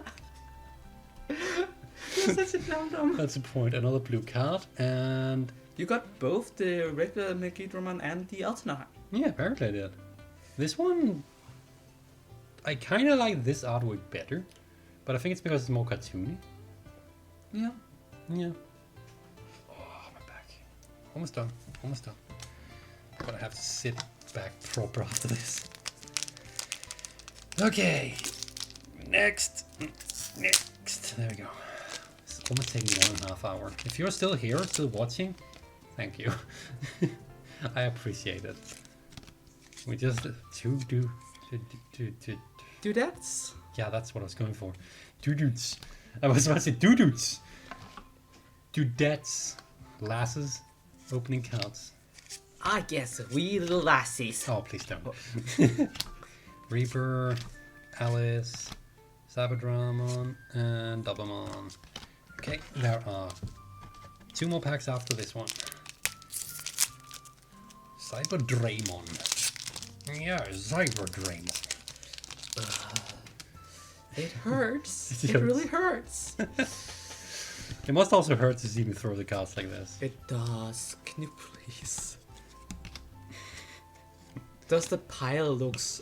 such a dum-dum. That's a point. Another blue card, and... You got both the regular Megidramon and the Alternate. Yeah, apparently I did. This one... I kind of like this artwork better, but I think it's because it's more cartoony. Yeah. Oh, my back. Almost done. I'm gonna have to sit back proper after this. Okay. Next. There we go. It's almost taking 1.5 hours. If you're still here, still watching, thank you. I appreciate it. We just Dudettes? Yeah, that's what I was going for. Dudes. I was about to say dudes. Dudettes. Lasses. Opening cards. I guess we little lassies. Oh, please don't. Reaper, Alice, Sabadramon, and Doublemon. Okay, there are 2 more packs after this one. Cyberdramon. Yeah, Cyberdramon. It hurts. It really hurts. It must also hurt to see me throw the cards like this. It does. Can you please? Does the pile looks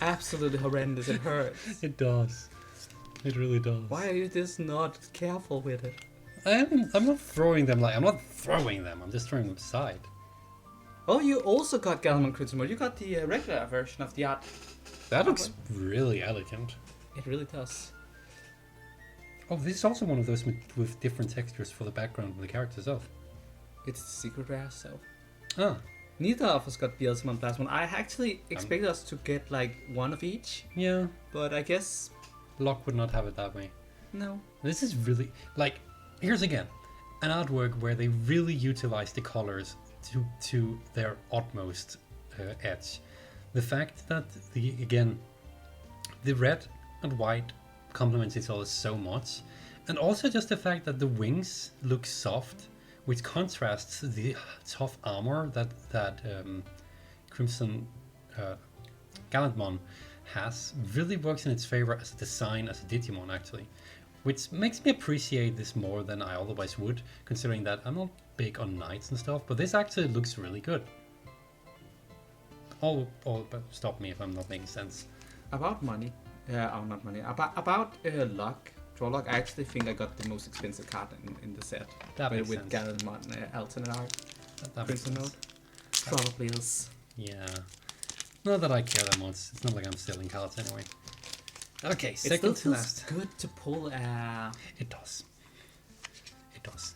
absolutely horrendous? It hurts. It does. It really does. Why are you just not careful with it? I'm not throwing them like... I'm not throwing them. I'm just throwing them aside. Oh, you also got Galman Crucible. You got the regular version of the art. That looks really elegant. It really does. Oh, this is also one of those with different textures for the background of the character itself. It's the secret rare, so... Ah. Neither of us got Beelzebub Plasmon. I actually expected us to get like one of each. Yeah. But I guess... Locke would not have it that way. No. This is really... Like, here's again. An artwork where they really utilize the colors to their utmost edge. The fact that, the red and white complements each other so much. And also just the fact that the wings look soft, which contrasts the tough armor that Crimson Gallantmon has, really works in its favor as a design, as a Digimon actually. which makes me appreciate this more than I otherwise would, considering that I'm not big on knights and stuff, but this actually looks really good. But stop me if I'm not making sense. About money, not money, about luck, draw luck, I actually think I got the most expensive card in the set. That makes with sense. Gallimon, alternate art, That makes Crimson sense. Note. Probably is. Yeah. Not that I care that much. It's not like I'm selling cards anyway. Okay, It still second to feels last. good to pull It does. It does.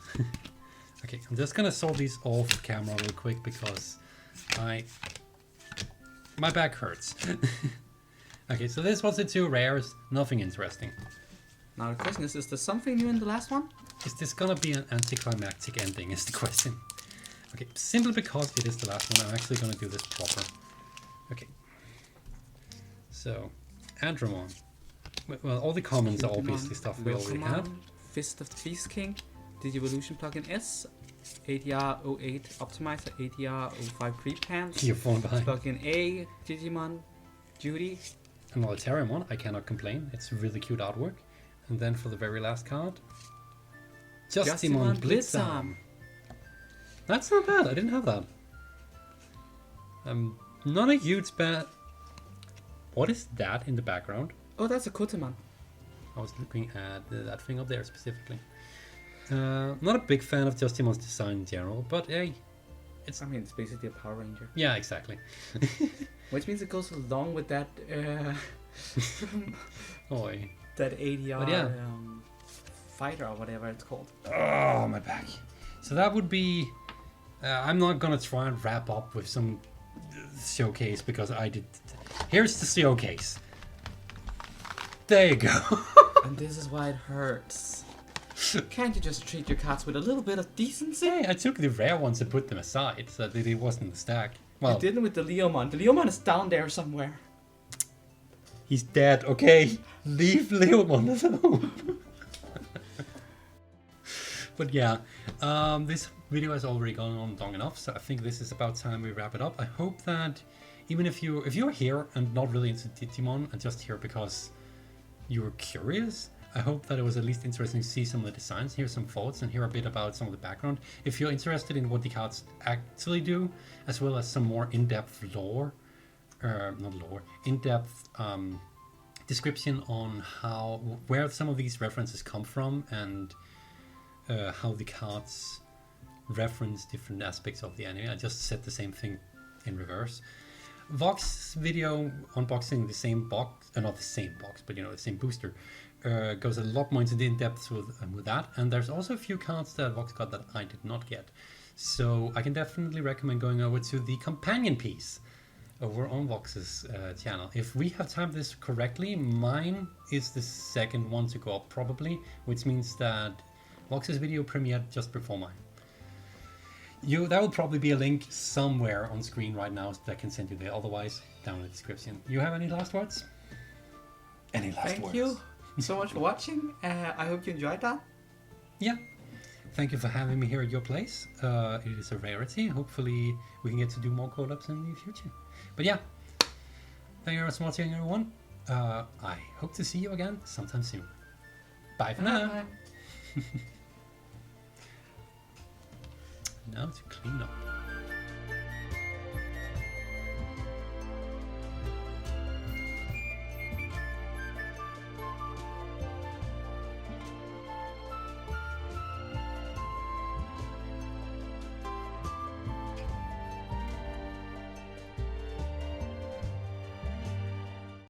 Okay, I'm just gonna sort these off camera real quick because my back hurts. Okay, so this was the 2 rares. Nothing interesting. Now the question is there something new in the last one? Is this gonna be an anticlimactic ending is the question. Okay, simply because it is the last one, I'm actually gonna do this proper. Okay. So, Andromon. Well, all the comments are obviously stuff we already had. Fist of the Beast King, Digivolution plugin S, ADR08 Optimizer, ADR05 Prepants, You're falling behind. plugin A, Digimon Judy. Another Terramon, I cannot complain. It's really cute artwork. And then for the very last card, Justimon Blitzarm. That's not bad, I didn't have that. Not a huge bad. What is that in the background? Oh, that's a Kotemon. I was looking at that thing up there specifically. Not a big fan of Justimon's design in general, but hey, I mean, it's basically a Power Ranger. yeah, exactly. Which means it goes along with that Oi. that ADR But yeah. fighter or whatever it's called. Oh, my back. So that would be. I'm not gonna try and wrap up with some showcase because I did. Here's the showcase. There you go. And this is why it hurts. Can't you just treat your cards with a little bit of decency? Hey, I took the rare ones and put them aside so that it wasn't in the stack. Well, You didn't with the Leomon. The Leomon is down there somewhere. he's dead, okay? Leave Leomon alone. But yeah, this video has already gone on long enough, so I think this is about time we wrap it up. I hope that even if you're here and not really into Digimon and just here because you were curious, I hope that it was at least interesting to see some of the designs, hear some thoughts, and hear a bit about some of the background. If you're interested in what the cards actually do, as well as some more in-depth lore, in-depth description on where some of these references come from and how the cards reference different aspects of the anime. I just said the same thing in reverse. Vox video unboxing the same box, not the same box, but the same booster, goes a lot more into the in-depth with that. And there's also a few cards that Vox got that I did not get. So I can definitely recommend going over to the companion piece over on Vox's channel. If we have timed this correctly, mine is the second one to go up probably, which means that Vox's video premiered just before mine. There will probably be a link somewhere on screen right now that I can send you there. Otherwise, down in the description. You have any last words? Any last words? Thank you so much for watching. I hope you enjoyed that. Yeah. Thank you for having me here at your place. It is a rarity. Hopefully, we can get to do more collabs in the future. But yeah, thank you very much for watching, everyone. I hope to see you again sometime soon. Bye for now. Now to clean up.